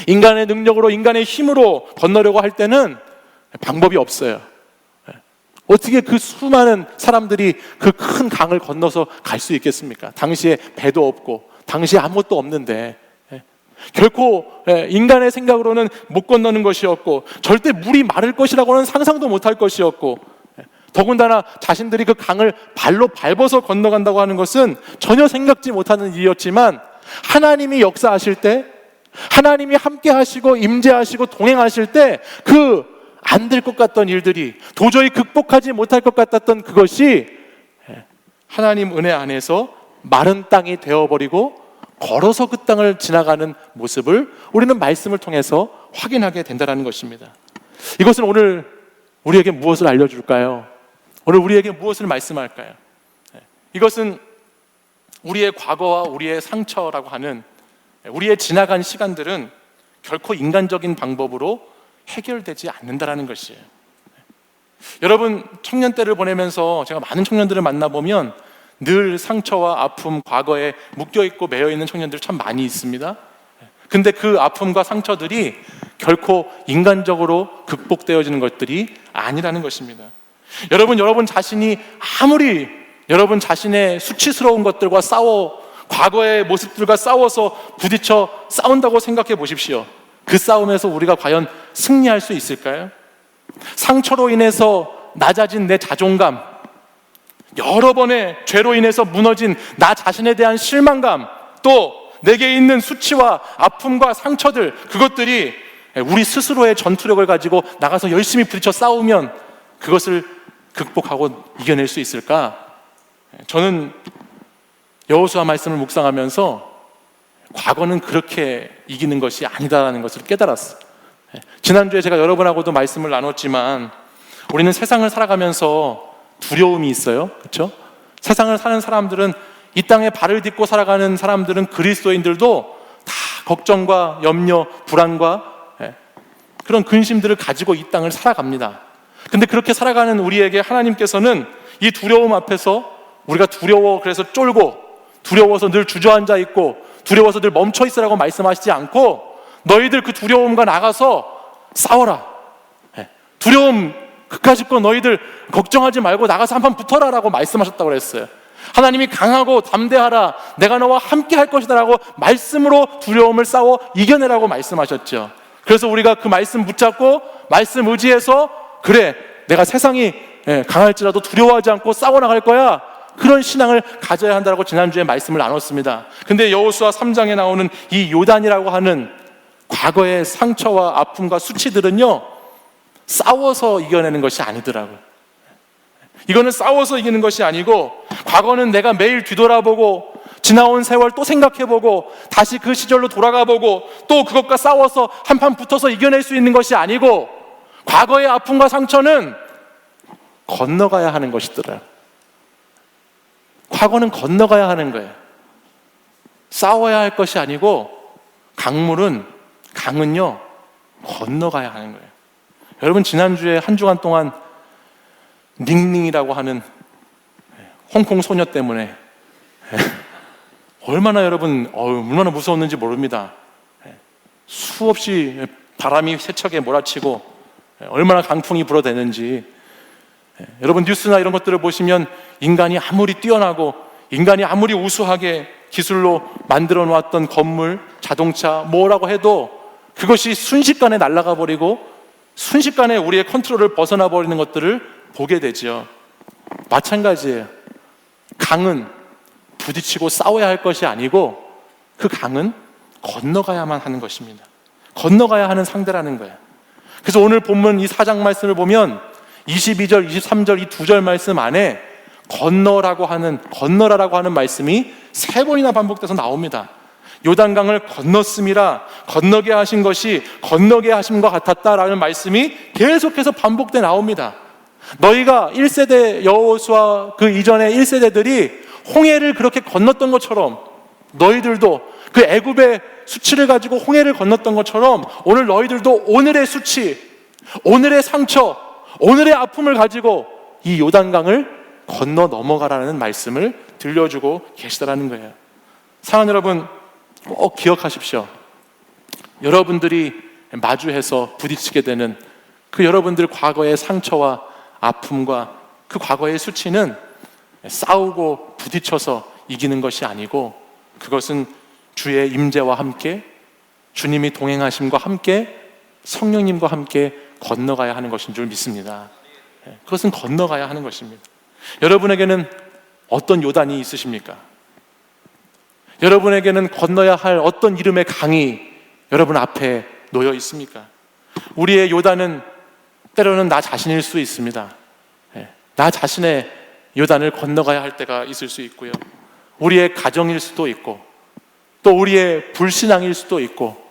인간의 능력으로 인간의 힘으로 건너려고 할 때는 방법이 없어요. 어떻게 그 수많은 사람들이 그 큰 강을 건너서 갈 수 있겠습니까? 당시에 배도 없고 당시에 아무것도 없는데 결코 인간의 생각으로는 못 건너는 것이었고 절대 물이 마를 것이라고는 상상도 못할 것이었고 더군다나 자신들이 그 강을 발로 밟아서 건너간다고 하는 것은 전혀 생각지 못하는 일이었지만 하나님이 역사하실 때 하나님이 함께 하시고 임재하시고 동행하실 때 그 안 될 것 같던 일들이 도저히 극복하지 못할 것 같았던 그것이 하나님 은혜 안에서 마른 땅이 되어버리고 걸어서 그 땅을 지나가는 모습을 우리는 말씀을 통해서 확인하게 된다는 것입니다. 이것은 오늘 우리에게 무엇을 알려줄까요? 오늘 우리에게 무엇을 말씀할까요? 이것은 우리의 과거와 우리의 상처라고 하는 우리의 지나간 시간들은 결코 인간적인 방법으로 해결되지 않는다는 것이에요. 여러분, 청년 때를 보내면서 제가 많은 청년들을 만나보면 늘 상처와 아픔, 과거에 묶여있고 매여있는 청년들 참 많이 있습니다. 근데 그 아픔과 상처들이 결코 인간적으로 극복되어지는 것들이 아니라는 것입니다. 여러분 자신이 아무리 여러분 자신의 수치스러운 것들과 과거의 모습들과 싸워서 부딪혀 싸운다고 생각해 보십시오. 그 싸움에서 우리가 과연 승리할 수 있을까요? 상처로 인해서 낮아진 내 자존감, 여러 번의 죄로 인해서 무너진 나 자신에 대한 실망감, 또 내게 있는 수치와 아픔과 상처들, 그것들이 우리 스스로의 전투력을 가지고 나가서 열심히 부딪혀 싸우면 그것을 극복하고 이겨낼 수 있을까? 저는 여호수아 말씀을 묵상하면서 과거는 그렇게 이기는 것이 아니다라는 것을 깨달았어요. 지난주에 제가 여러분하고도 말씀을 나눴지만 우리는 세상을 살아가면서 두려움이 있어요. 그렇죠? 세상을 사는 사람들은, 이 땅에 발을 딛고 살아가는 사람들은, 그리스도인들도 다 걱정과 염려, 불안과 그런 근심들을 가지고 이 땅을 살아갑니다. 근데 그렇게 살아가는 우리에게 하나님께서는 이 두려움 앞에서 우리가 두려워 그래서 쫄고 두려워서 늘 주저앉아 있고 두려워서 늘 멈춰 있으라고 말씀하시지 않고 너희들 그 두려움과 나가서 싸워라. 두려움 그까짓 거 너희들 걱정하지 말고 나가서 한판 붙어라 라고 말씀하셨다고 그랬어요. 하나님이 강하고 담대하라, 내가 너와 함께 할 것이다 라고 말씀으로 두려움을 싸워 이겨내라고 말씀하셨죠. 그래서 우리가 그 말씀 붙잡고 말씀 의지해서 그래, 내가 세상이 강할지라도 두려워하지 않고 싸워 나갈 거야, 그런 신앙을 가져야 한다고 지난주에 말씀을 나눴습니다. 근데 여호수아 3장에 나오는 이 요단이라고 하는 과거의 상처와 아픔과 수치들은요, 싸워서 이겨내는 것이 아니더라고요. 이거는 싸워서 이기는 것이 아니고, 과거는 내가 매일 뒤돌아보고 지나온 세월 또 생각해보고 다시 그 시절로 돌아가보고 또 그것과 싸워서 한판 붙어서 이겨낼 수 있는 것이 아니고, 과거의 아픔과 상처는 건너가야 하는 것이더라. 과거는 건너가야 하는 거예요. 싸워야 할 것이 아니고, 강은요 건너가야 하는 거예요. 여러분, 지난주에 한 주간 동안 닝닝이라고 하는 홍콩 소녀 때문에 얼마나 여러분 얼마나 무서웠는지 모릅니다. 수없이 바람이 세척에 몰아치고 얼마나 강풍이 불어대는지. 여러분, 뉴스나 이런 것들을 보시면 인간이 아무리 뛰어나고 인간이 아무리 우수하게 기술로 만들어 놓았던 건물, 자동차 뭐라고 해도 그것이 순식간에 날아가 버리고 순식간에 우리의 컨트롤을 벗어나 버리는 것들을 보게 되죠. 마찬가지예요. 강은 부딪히고 싸워야 할 것이 아니고, 그 강은 건너가야만 하는 것입니다. 건너가야 하는 상대라는 거예요. 그래서 오늘 본문 이 4장 말씀을 보면 22절, 23절 이 2절 말씀 안에 건너라라고 하는 말씀이 3번이나 반복돼서 나옵니다. 요단강을 건넜음이라, 건너게 하신 것이 건너게 하심과 같았다라는 말씀이 계속해서 반복돼 나옵니다. 너희가 1세대 여호수아 그 이전의 1세대들이 홍해를 그렇게 건넜던 것처럼, 너희들도 그 애굽의 수치를 가지고 홍해를 건넜던 것처럼 오늘 너희들도 오늘의 수치, 오늘의 상처, 오늘의 아픔을 가지고 이 요단강을 건너 넘어가라는 말씀을 들려주고 계시다라는 거예요. 사랑하는 여러분, 꼭 기억하십시오. 여러분들이 마주해서 부딪히게 되는 그 여러분들 과거의 상처와 아픔과 그 과거의 수치는 싸우고 부딪혀서 이기는 것이 아니고, 그것은 주의 임재와 함께, 주님이 동행하심과 함께, 성령님과 함께 건너가야 하는 것인 줄 믿습니다. 그것은 건너가야 하는 것입니다. 여러분에게는 어떤 요단이 있으십니까? 여러분에게는 건너야 할 어떤 이름의 강이 여러분 앞에 놓여 있습니까? 우리의 요단은 때로는 나 자신일 수 있습니다. 나 자신의 요단을 건너가야 할 때가 있을 수 있고요, 우리의 가정일 수도 있고, 또 우리의 불신앙일 수도 있고,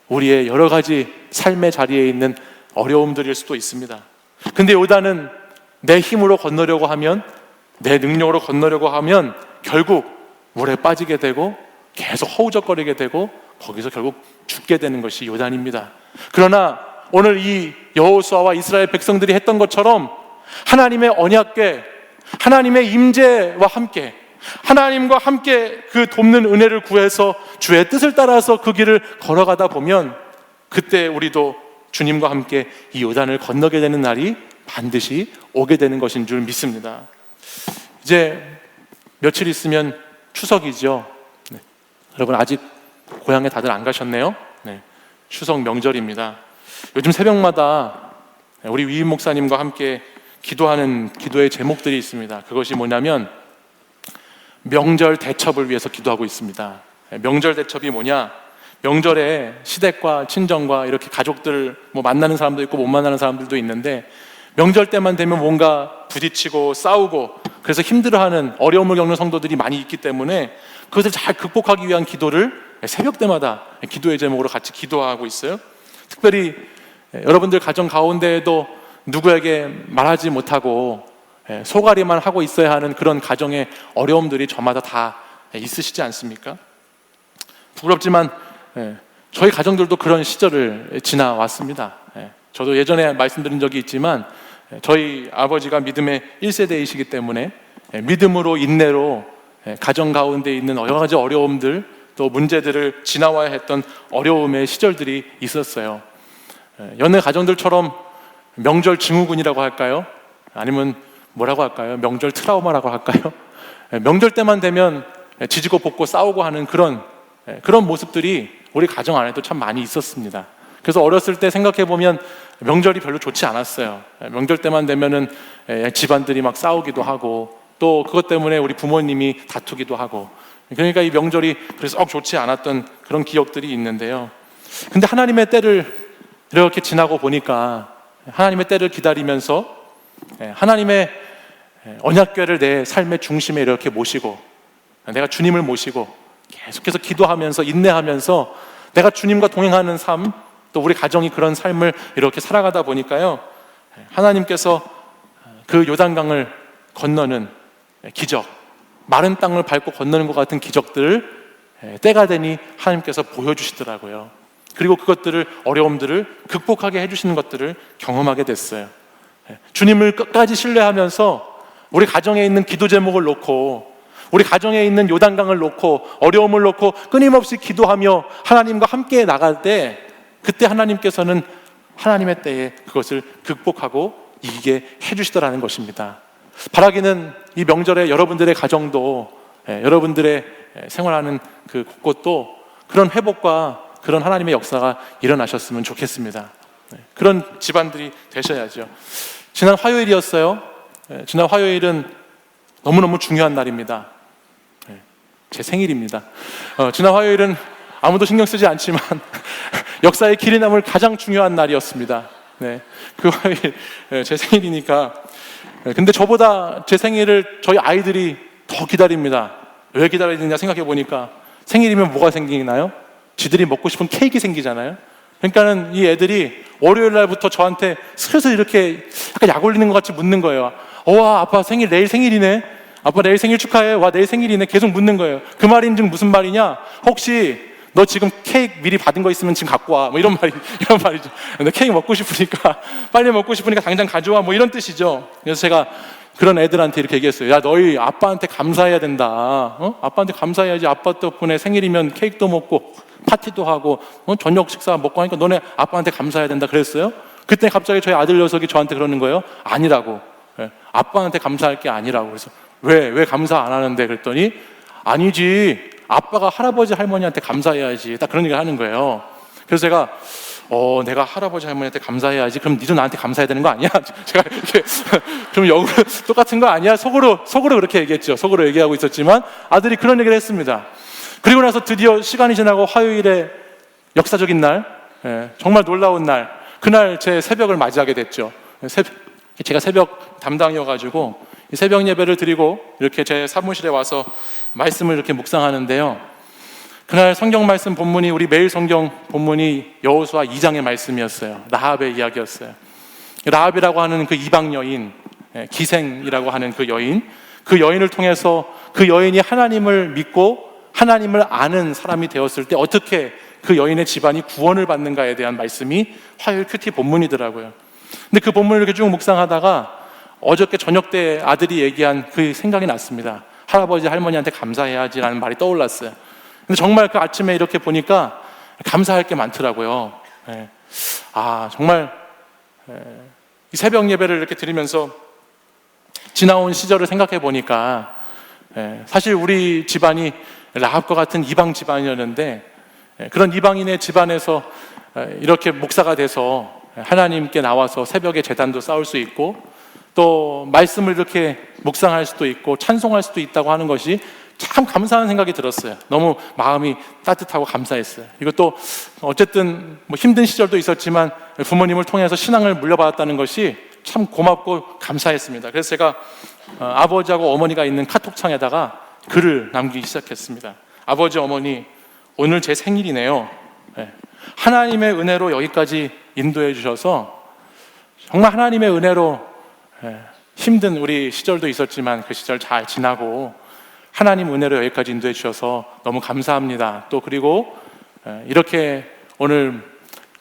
우리의 여러 가지 삶의 자리에 있는 어려움들일 수도 있습니다. 근데 요단은 내 힘으로 건너려고 하면, 내 능력으로 건너려고 하면 결국 물에 빠지게 되고 계속 허우적거리게 되고 거기서 결국 죽게 되는 것이 요단입니다. 그러나 오늘 이 여호수아와 이스라엘 백성들이 했던 것처럼 하나님의 언약궤, 하나님의 임재와 함께, 하나님과 함께 그 돕는 은혜를 구해서 주의 뜻을 따라서 그 길을 걸어가다 보면, 그때 우리도 주님과 함께 이 요단을 건너게 되는 날이 반드시 오게 되는 것인 줄 믿습니다. 이제 며칠 있으면 추석이죠. 여러분, 아직 고향에 다들 안 가셨네요. 추석 명절입니다. 요즘 새벽마다 우리 위임 목사님과 함께 기도하는 기도의 제목들이 있습니다. 그것이 뭐냐면 명절 대첩을 위해서 기도하고 있습니다. 명절 대첩이 뭐냐? 명절에 시댁과 친정과 이렇게 가족들 만나는 사람도 있고 못 만나는 사람들도 있는데, 명절 때만 되면 뭔가 부딪히고 싸우고 그래서 힘들어하는, 어려움을 겪는 성도들이 많이 있기 때문에 그것을 잘 극복하기 위한 기도를 새벽 때마다 기도의 제목으로 같이 기도하고 있어요. 특별히 여러분들 가정 가운데에도 누구에게 말하지 못하고 소가리만 하고 있어야 하는 그런 가정의 어려움들이 저마다 다 있으시지 않습니까? 부끄럽지만 저희 가정들도 그런 시절을 지나왔습니다. 저도 예전에 말씀드린 적이 있지만 저희 아버지가 믿음의 1세대이시기 때문에 믿음으로, 인내로 가정 가운데 있는 여러 가지 어려움들, 또 문제들을 지나와야 했던 어려움의 시절들이 있었어요. 여느 가정들처럼 명절 증후군이라고 할까요? 아니면 뭐라고 할까요? 명절 트라우마라고 할까요? 명절 때만 되면 지지고 볶고 싸우고 하는 그런 모습들이 우리 가정 안에도 참 많이 있었습니다. 그래서 어렸을 때 생각해 보면 명절이 별로 좋지 않았어요. 명절 때만 되면은 집안들이 막 싸우기도 하고, 또 그것 때문에 우리 부모님이 다투기도 하고, 그러니까 이 명절이 그래서 좋지 않았던 그런 기억들이 있는데요. 근데 하나님의 때를 이렇게 지나고 보니까, 하나님의 때를 기다리면서 하나님의 언약궤를 내 삶의 중심에 이렇게 모시고 내가 주님을 모시고 계속해서 기도하면서 인내하면서 내가 주님과 동행하는 삶, 또 우리 가정이 그런 삶을 이렇게 살아가다 보니까요, 하나님께서 그 요단강을 건너는 기적, 마른 땅을 밟고 건너는 것 같은 기적들을 때가 되니 하나님께서 보여주시더라고요. 그리고 그것들을, 어려움들을 극복하게 해주시는 것들을 경험하게 됐어요. 주님을 끝까지 신뢰하면서 우리 가정에 있는 기도 제목을 놓고, 우리 가정에 있는 요단강을 놓고, 어려움을 놓고 끊임없이 기도하며 하나님과 함께 나갈 때, 그때 하나님께서는 하나님의 때에 그것을 극복하고 이기게 해주시더라는 것입니다. 바라기는 이 명절에 여러분들의 가정도, 여러분들의 생활하는 그 곳곳도 그런 회복과 그런 하나님의 역사가 일어나셨으면 좋겠습니다. 그런 집안들이 되셔야죠. 지난 화요일이었어요. 지난 화요일은 너무너무 중요한 날입니다. 제 생일입니다. 지난 화요일은 아무도 신경 쓰지 않지만 역사에 길이 남을 가장 중요한 날이었습니다. 그 화요일 제 생일이니까. 근데 저보다 제 생일을 저희 아이들이 더 기다립니다. 왜 기다려야 되냐 생각해 보니까, 생일이면 뭐가 생기나요? 지들이 먹고 싶은 케이크 생기잖아요. 그러니까는 이 애들이 월요일 날부터 저한테 슬슬 이렇게 약간 약 올리는 것 같이 묻는 거예요. 와, 아빠 생일, 내일 생일이네. 아빠 내일 생일 축하해. 와, 내일 생일이네. 계속 묻는 거예요. 그 말인즉 무슨 말이냐? 혹시 너 지금 케이크 미리 받은 거 있으면 지금 갖고 와. 뭐 이런 말이죠. 근데 케이크 먹고 싶으니까, 빨리 먹고 싶으니까 당장 가져와. 뭐 이런 뜻이죠. 그래서 제가 그런 애들한테 이렇게 얘기했어요. 야, 너희 아빠한테 감사해야 된다. 아빠한테 감사해야지. 아빠 덕분에 생일이면 케이크도 먹고 파티도 하고 저녁 식사 먹고 하니까 너네 아빠한테 감사해야 된다 그랬어요. 그때 갑자기 저희 아들 녀석이 저한테 그러는 거예요. 아니라고. 아빠한테 감사할 게 아니라고. 그래서 왜 감사 안 하는데? 그랬더니 아니지, 아빠가 할아버지 할머니한테 감사해야지. 딱 그런 얘기를 하는 거예요. 그래서 제가 내가 할아버지 할머니한테 감사해야지. 그럼 니도 나한테 감사해야 되는 거 아니야? 제가 이렇게 그럼 역으로 똑같은 거 아니야? 속으로 그렇게 얘기했죠. 속으로 얘기하고 있었지만 아들이 그런 얘기를 했습니다. 그리고 나서 드디어 시간이 지나고 화요일에 역사적인 날, 정말 놀라운 날, 그날 제 새벽을 맞이하게 됐죠. 제가 새벽 담당이어가지고 새벽 예배를 드리고 이렇게 제 사무실에 와서 말씀을 이렇게 묵상하는데요. 그날 성경 말씀 본문이, 우리 매일 성경 본문이 여호수아 2장의 말씀이었어요. 라합의 이야기였어요. 라합이라고 하는 그 이방 여인, 기생이라고 하는 그 여인을 통해서 그 여인이 하나님을 믿고 하나님을 아는 사람이 되었을 때 어떻게 그 여인의 집안이 구원을 받는가에 대한 말씀이 화요일 큐티 본문이더라고요. 근데 그 본문을 이렇게 쭉 묵상하다가 어저께 저녁 때 아들이 얘기한 그 생각이 났습니다. 할아버지 할머니한테 감사해야지라는 말이 떠올랐어요. 근데 정말 그 아침에 이렇게 보니까 감사할 게 많더라고요. 정말 이 새벽 예배를 이렇게 드리면서 지나온 시절을 생각해 보니까 사실 우리 집안이 라합과 같은 이방 집안이었는데, 그런 이방인의 집안에서 이렇게 목사가 돼서 하나님께 나와서 새벽에 제단도 쌓을 수 있고 또 말씀을 이렇게 묵상할 수도 있고 찬송할 수도 있다고 하는 것이 참 감사한 생각이 들었어요. 너무 마음이 따뜻하고 감사했어요. 이것도 어쨌든 뭐 힘든 시절도 있었지만 부모님을 통해서 신앙을 물려받았다는 것이 참 고맙고 감사했습니다. 그래서 제가 아버지하고 어머니가 있는 카톡창에다가 글을 남기기 시작했습니다. 아버지, 어머니, 오늘 제 생일이네요. 하나님의 은혜로 여기까지 인도해 주셔서 정말 하나님의 은혜로 힘든 우리 시절도 있었지만 그 시절 잘 지나고 하나님 은혜로 여기까지 인도해 주셔서 너무 감사합니다. 또 그리고 이렇게 오늘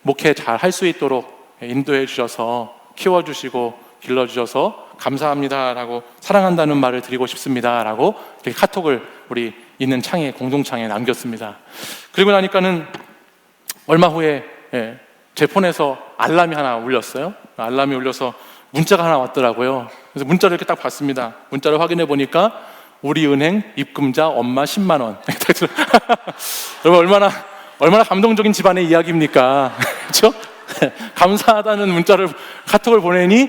목회 잘 할 수 있도록 인도해 주셔서 키워주시고 길러주셔서 감사합니다라고, 사랑한다는 말을 드리고 싶습니다라고 이렇게 카톡을 우리 있는 창에, 공동창에 남겼습니다. 그리고 나니까는 얼마 후에 제 폰에서 알람이 하나 울렸어요. 알람이 울려서 문자가 하나 왔더라고요. 그래서 문자를 이렇게 딱 봤습니다. 문자를 확인해 보니까 우리 은행 입금자 엄마 10만 원. 여러분 얼마나 감동적인 집안의 이야기입니까? 그렇죠? 감사하다는 문자를, 카톡을 보내니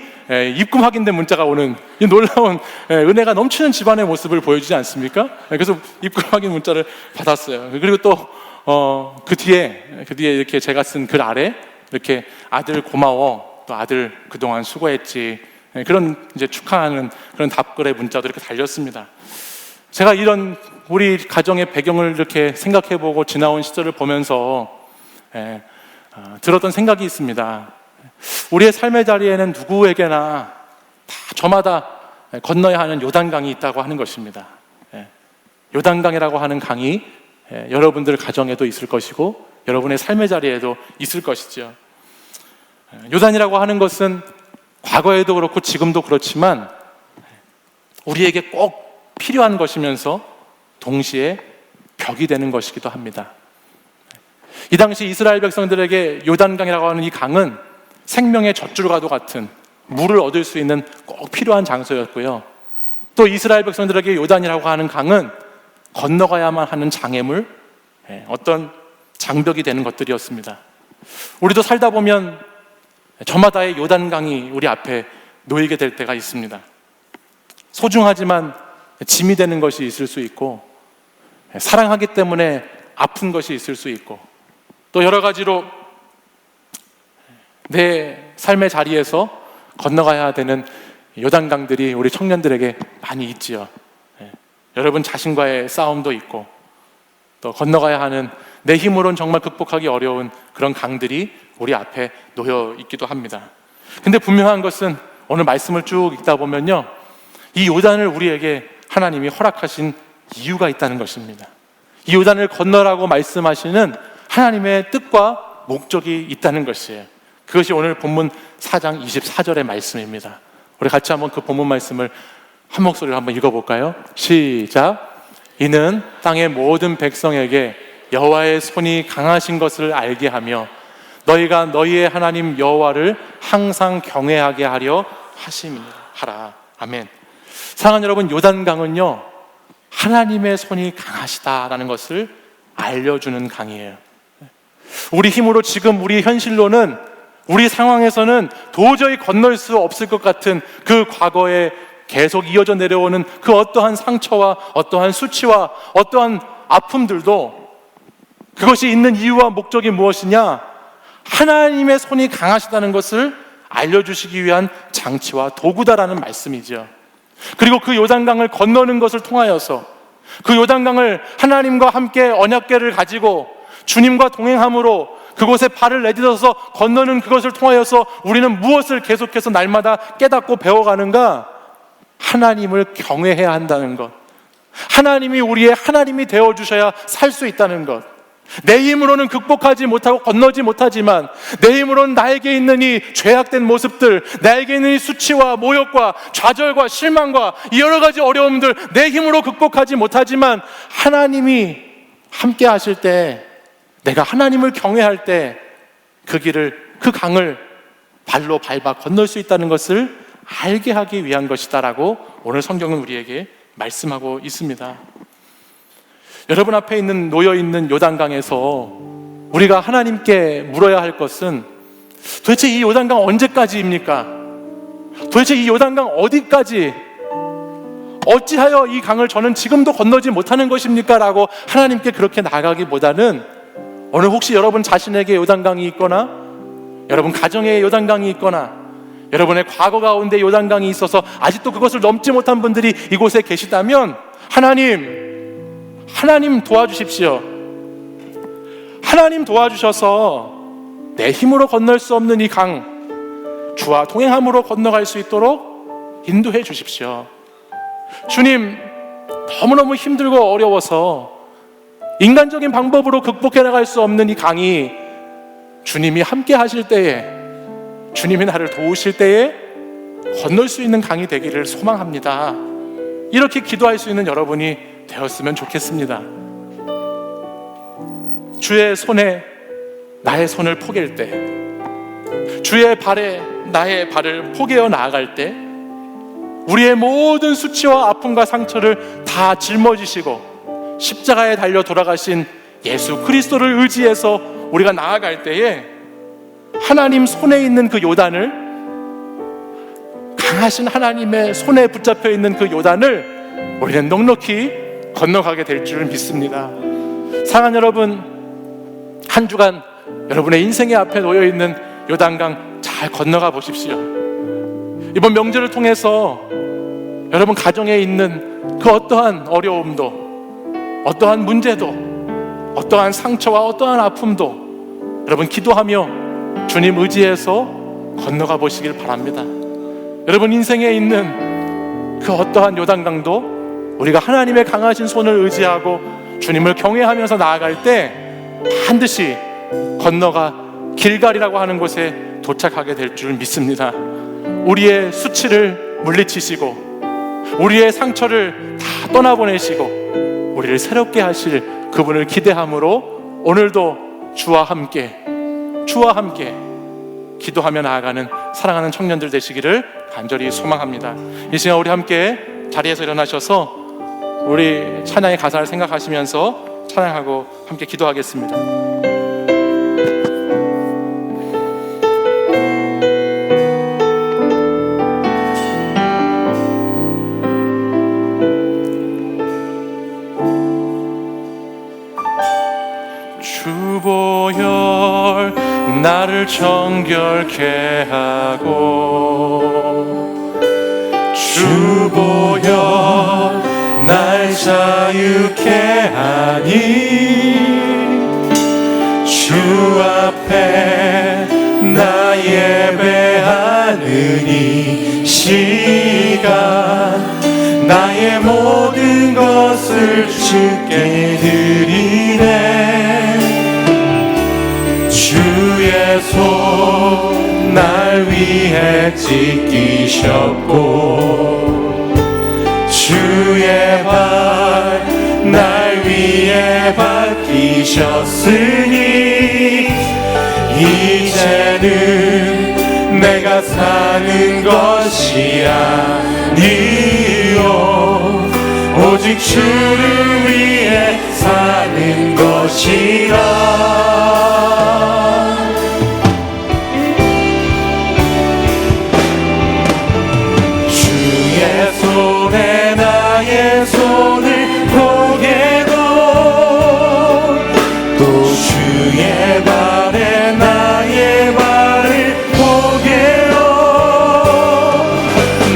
입금 확인된 문자가 오는 이 놀라운 은혜가 넘치는 집안의 모습을 보여주지 않습니까? 그래서 입금 확인 문자를 받았어요. 그리고 또 그 뒤에 이렇게 제가 쓴 글 아래 이렇게 아들 고마워, 또 아들 그동안 수고했지, 그런 이제 축하하는 그런 답글의 문자도 이렇게 달렸습니다. 제가 이런 우리 가정의 배경을 이렇게 생각해보고 지나온 시절을 보면서 들었던 생각이 있습니다. 우리의 삶의 자리에는 누구에게나 다 저마다 건너야 하는 요단강이 있다고 하는 것입니다. 요단강이라고 하는 강이 여러분들 가정에도 있을 것이고 여러분의 삶의 자리에도 있을 것이죠. 요단이라고 하는 것은 과거에도 그렇고 지금도 그렇지만 우리에게 꼭 필요한 것이면서 동시에 벽이 되는 것이기도 합니다. 이 당시 이스라엘 백성들에게 요단강이라고 하는 이 강은 생명의 젖줄과도 같은 물을 얻을 수 있는 꼭 필요한 장소였고요. 또 이스라엘 백성들에게 요단이라고 하는 강은 건너가야만 하는 장애물, 어떤 장벽이 되는 것들이었습니다. 우리도 살다 보면 저마다의 요단강이 우리 앞에 놓이게 될 때가 있습니다. 소중하지만 짐이 되는 것이 있을 수 있고, 사랑하기 때문에 아픈 것이 있을 수 있고, 또 여러 가지로 내 삶의 자리에서 건너가야 되는 요단강들이 우리 청년들에게 많이 있지요. 여러분 자신과의 싸움도 있고, 또 건너가야 하는 내 힘으로는 정말 극복하기 어려운 그런 강들이 우리 앞에 놓여 있기도 합니다. 근데 분명한 것은 오늘 말씀을 쭉 읽다 보면요, 이 요단을 우리에게 하나님이 허락하신 이유가 있다는 것입니다. 이 요단을 건너라고 말씀하시는 하나님의 뜻과 목적이 있다는 것이에요. 그것이 오늘 본문 4장 24절의 말씀입니다. 우리 같이 한번 그 본문 말씀을 한 목소리로 한번 읽어볼까요? 시작. 이는 땅의 모든 백성에게 여호와의 손이 강하신 것을 알게 하며 너희가 너희의 하나님 여호와를 항상 경외하게 하려 하심이니라 하라. 아멘. 사랑하는 여러분, 요단강은요 하나님의 손이 강하시다라는 것을 알려주는 강이에요. 우리 힘으로 지금 우리 현실로는 우리 상황에서는 도저히 건널 수 없을 것 같은 그 과거에 계속 이어져 내려오는 그 어떠한 상처와 어떠한 수치와 어떠한 아픔들도 그것이 있는 이유와 목적이 무엇이냐? 하나님의 손이 강하시다는 것을 알려주시기 위한 장치와 도구다라는 말씀이죠. 그리고 그 요단강을 건너는 것을 통하여서 그 요단강을 하나님과 함께 언약궤를 가지고 주님과 동행함으로 그곳에 발을 내딛어서 건너는 그것을 통하여서 우리는 무엇을 계속해서 날마다 깨닫고 배워가는가? 하나님을 경외해야 한다는 것, 하나님이 우리의 하나님이 되어주셔야 살 수 있다는 것. 내 힘으로는 극복하지 못하고 건너지 못하지만 내 힘으로는 나에게 있는 이 죄악된 모습들, 나에게 있는 이 수치와 모욕과 좌절과 실망과 이 여러 가지 어려움들 내 힘으로 극복하지 못하지만 하나님이 함께 하실 때, 내가 하나님을 경외할 때 그 길을, 그 강을 발로 밟아 건널 수 있다는 것을 알게 하기 위한 것이다라고 오늘 성경은 우리에게 말씀하고 있습니다. 여러분 앞에 있는 놓여있는 요단강에서 우리가 하나님께 물어야 할 것은 도대체 이 요단강 언제까지입니까? 도대체 이 요단강 어디까지, 어찌하여 이 강을 저는 지금도 건너지 못하는 것입니까? 라고 하나님께 그렇게 나가기보다는 오늘 혹시 여러분 자신에게 요단강이 있거나 여러분 가정에 요단강이 있거나 여러분의 과거 가운데 요단강이 있어서 아직도 그것을 넘지 못한 분들이 이곳에 계시다면 하나님 도와주십시오. 하나님 도와주셔서 내 힘으로 건널 수 없는 이 강, 주와 동행함으로 건너갈 수 있도록 인도해 주십시오. 주님, 너무너무 힘들고 어려워서 인간적인 방법으로 극복해 나갈 수 없는 이 강이 주님이 함께 하실 때에, 주님이 나를 도우실 때에 건널 수 있는 강이 되기를 소망합니다. 이렇게 기도할 수 있는 여러분이 되었으면 좋겠습니다. 주의 손에 나의 손을 포갤 때, 주의 발에 나의 발을 포개어 나아갈 때 우리의 모든 수치와 아픔과 상처를 다 짊어지시고 십자가에 달려 돌아가신 예수 그리스도를 의지해서 우리가 나아갈 때에 하나님 손에 있는 그 요단을, 강하신 하나님의 손에 붙잡혀 있는 그 요단을 우리는 넉넉히 건너가게 될 줄 믿습니다. 사랑하는 여러분, 한 주간 여러분의 인생의 앞에 놓여있는 요단강 잘 건너가 보십시오. 이번 명절을 통해서 여러분 가정에 있는 그 어떠한 어려움도, 어떠한 문제도, 어떠한 상처와 어떠한 아픔도 여러분 기도하며 주님 의지해서 건너가 보시길 바랍니다. 여러분 인생에 있는 그 어떠한 요단강도 우리가 하나님의 강하신 손을 의지하고 주님을 경외하면서 나아갈 때 반드시 건너가 길갈이라고 하는 곳에 도착하게 될 줄 믿습니다. 우리의 수치를 물리치시고 우리의 상처를 다 떠나보내시고 우리를 새롭게 하실 그분을 기대함으로 오늘도 주와 함께 기도하며 나아가는 사랑하는 청년들 되시기를 간절히 소망합니다. 이 시간 우리 함께 자리에서 일어나셔서 우리 찬양의 가사를 생각하시면서 찬양하고 함께 기도하겠습니다. 주보혈 나를 정결케 하고 주보혈 날 자유케 하니 주 앞에 나 예배하는 이 시간 나의 모든 것을 주께 드리네. 주의 손 날 위해 찢기셨고 주의 발 날 위해 밝히셨으니 이제는 내가 사는 것이 아니요 오직 주를 위해 사는 것이라. 주의 손에 나의 손을 포개고 또 주의 발에 나의 발을 포개어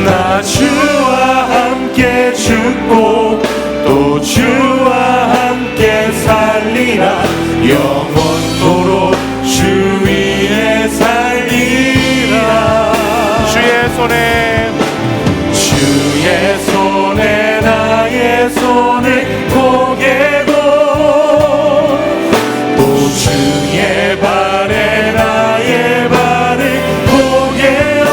나 주와 함께 죽고 또 주와 함께 살리라. 영원토록 주 위에 살리라. 주의 손에 나의 손을 포개고 또 주의 발에 나의 발을 포개어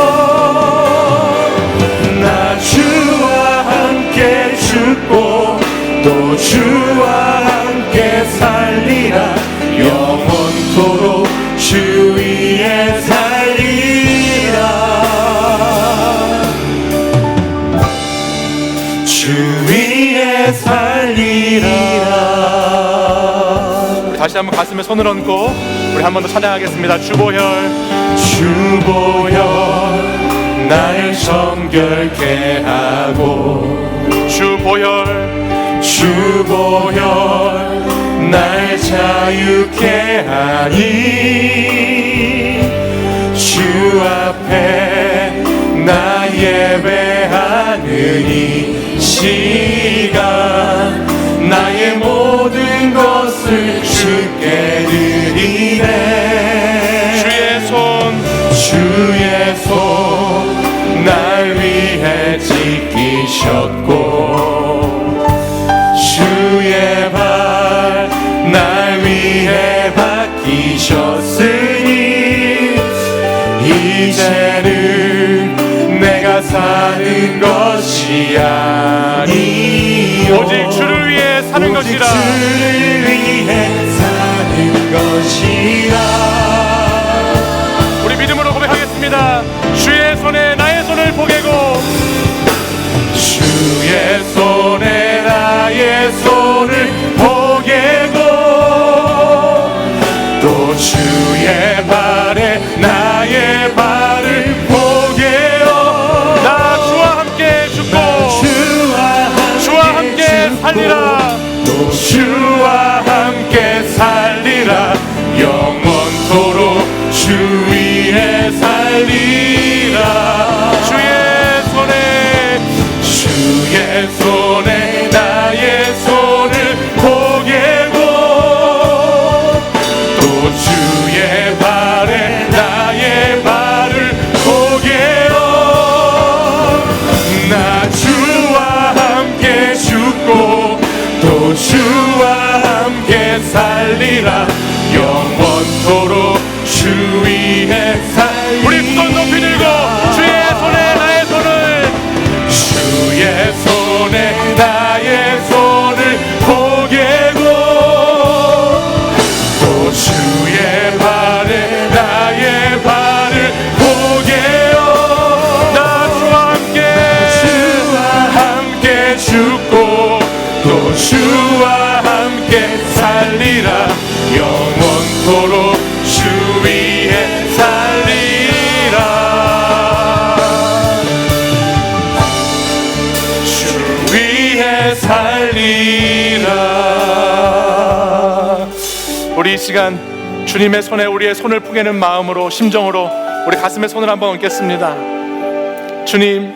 나 주와 함께 죽고 또 주와 함께 살리라. 영원토록 주 위에 살리라. 주 위에 살리라. 우리 다시 한번 가슴에 손을 얹고 우리 한 번 더 찬양하겠습니다. 주보혈 날 정결케 하고 주보혈 날 자유케 하니 주 앞에 나 예배하는 이 시간 나의 모든 것을 주께 드리네. 주의 손 날 위해 찢기셨고 주의 발 날 위해 박히셨으니 이제는 내가 사는 것이 아니 오직 주를 위해 사는 것이라. 주를 위해 사는 것이라. 우리 믿음으로 고백하겠습니다. 주의 손에 나의 손을 포개고 주의 손에 나의 손을 포개고 또 주의 발에 나의 발을 포개어 나 주와 함께 죽고 주와 함께 살리라. 또 주와 함께 살리라. 영원토록 주 위에 살리라. 주의 살리라 영원토록 주 위에 살리라. 우리 두 손 높이 들고 주의 손에 나의 손을, 주의 손에 나의 손을 포개고 또 주의 발에 나의 발을 포개어 나 주와 함께 죽고 또 주와 함께 살리라 영원토록 주 위에 살리라. 주 위에 살리라. 우리 이 시간 주님의 손에 우리의 손을 포개는 마음으로, 심정으로 우리 가슴에 손을 한번 얹겠습니다. 주님,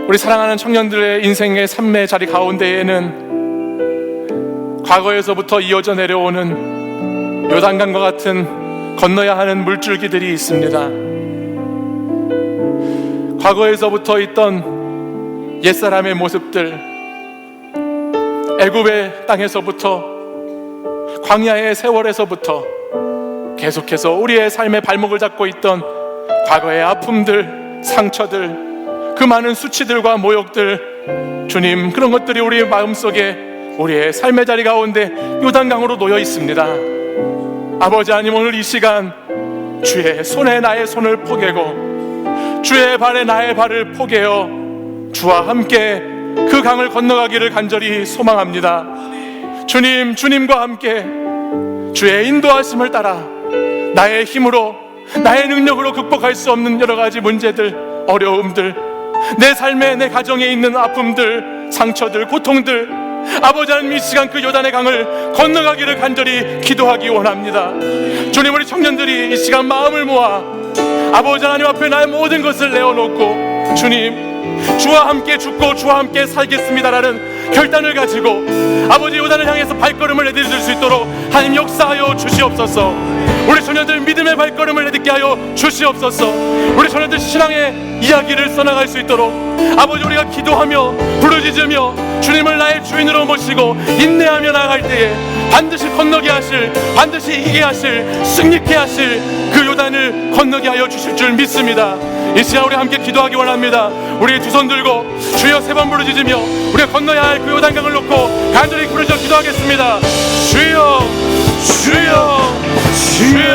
우리 사랑하는 청년들의 인생의 삶의 자리 가운데에는 과거에서부터 이어져 내려오는 요단강과 같은 건너야 하는 물줄기들이 있습니다. 과거에서부터 있던 옛사람의 모습들, 애굽의 땅에서부터, 광야의 세월에서부터 계속해서 우리의 삶의 발목을 잡고 있던 과거의 아픔들, 상처들, 그 많은 수치들과 모욕들, 주님, 그런 것들이 우리의 마음속에, 우리의 삶의 자리 가운데 요단강으로 놓여 있습니다. 아버지 하나님, 오늘 이 시간 주의 손에 나의 손을 포개고 주의 발에 나의 발을 포개어 주와 함께 그 강을 건너가기를 간절히 소망합니다. 주님, 주님과 함께 주의 인도하심을 따라 나의 힘으로, 나의 능력으로 극복할 수 없는 여러 가지 문제들, 어려움들, 내 삶에, 내 가정에 있는 아픔들, 상처들, 고통들, 아버지 하나님, 이 시간 그 요단의 강을 건너가기를 간절히 기도하기 원합니다. 주님, 우리 청년들이 이 시간 마음을 모아 아버지 하나님 앞에 나의 모든 것을 내어놓고 주님, 주와 함께 죽고 주와 함께 살겠습니다라는 결단을 가지고 아버지 요단을 향해서 발걸음을 내디딜 수 있도록 하나님 역사하여 주시옵소서. 우리 청년들 믿음의 발걸음을 내딛게 하여 주시옵소서. 우리 청년들 신앙의 이야기를 써나갈 수 있도록 아버지, 우리가 기도하며 부르짖으며 주님을 나의 주인으로 모시고 인내하며 나아갈 때에 반드시 건너게 하실, 반드시 이기게 하실, 승리케 하실 그 요단을 건너게 하여 주실 줄 믿습니다. 이 시간 우리 함께 기도하기 원합니다. 우리 두 손 들고 주여 세 번 부르짖으며 우리가 건너야 할 그 요단강을 놓고 간절히 부르짖어 기도하겠습니다. 주여, 주여, 주여,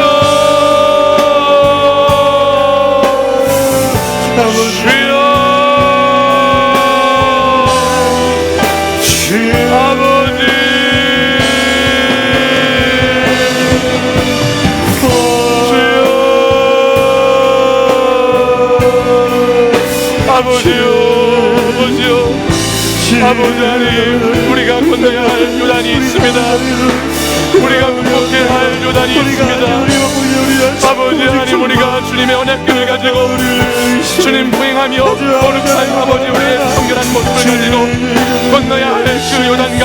주여, 아버지, 아버지 하나님, 우리가 건너야 할 요단이 있습니다. 우리가 극복해야 할 요단이 있습니다. 아버지 하나님, 우리가 주님의 언약궤를 가지고 주님 포행하며 거룩한 아버지 우리의 성결한 모습을 가지고 건너야 할 그 요단강,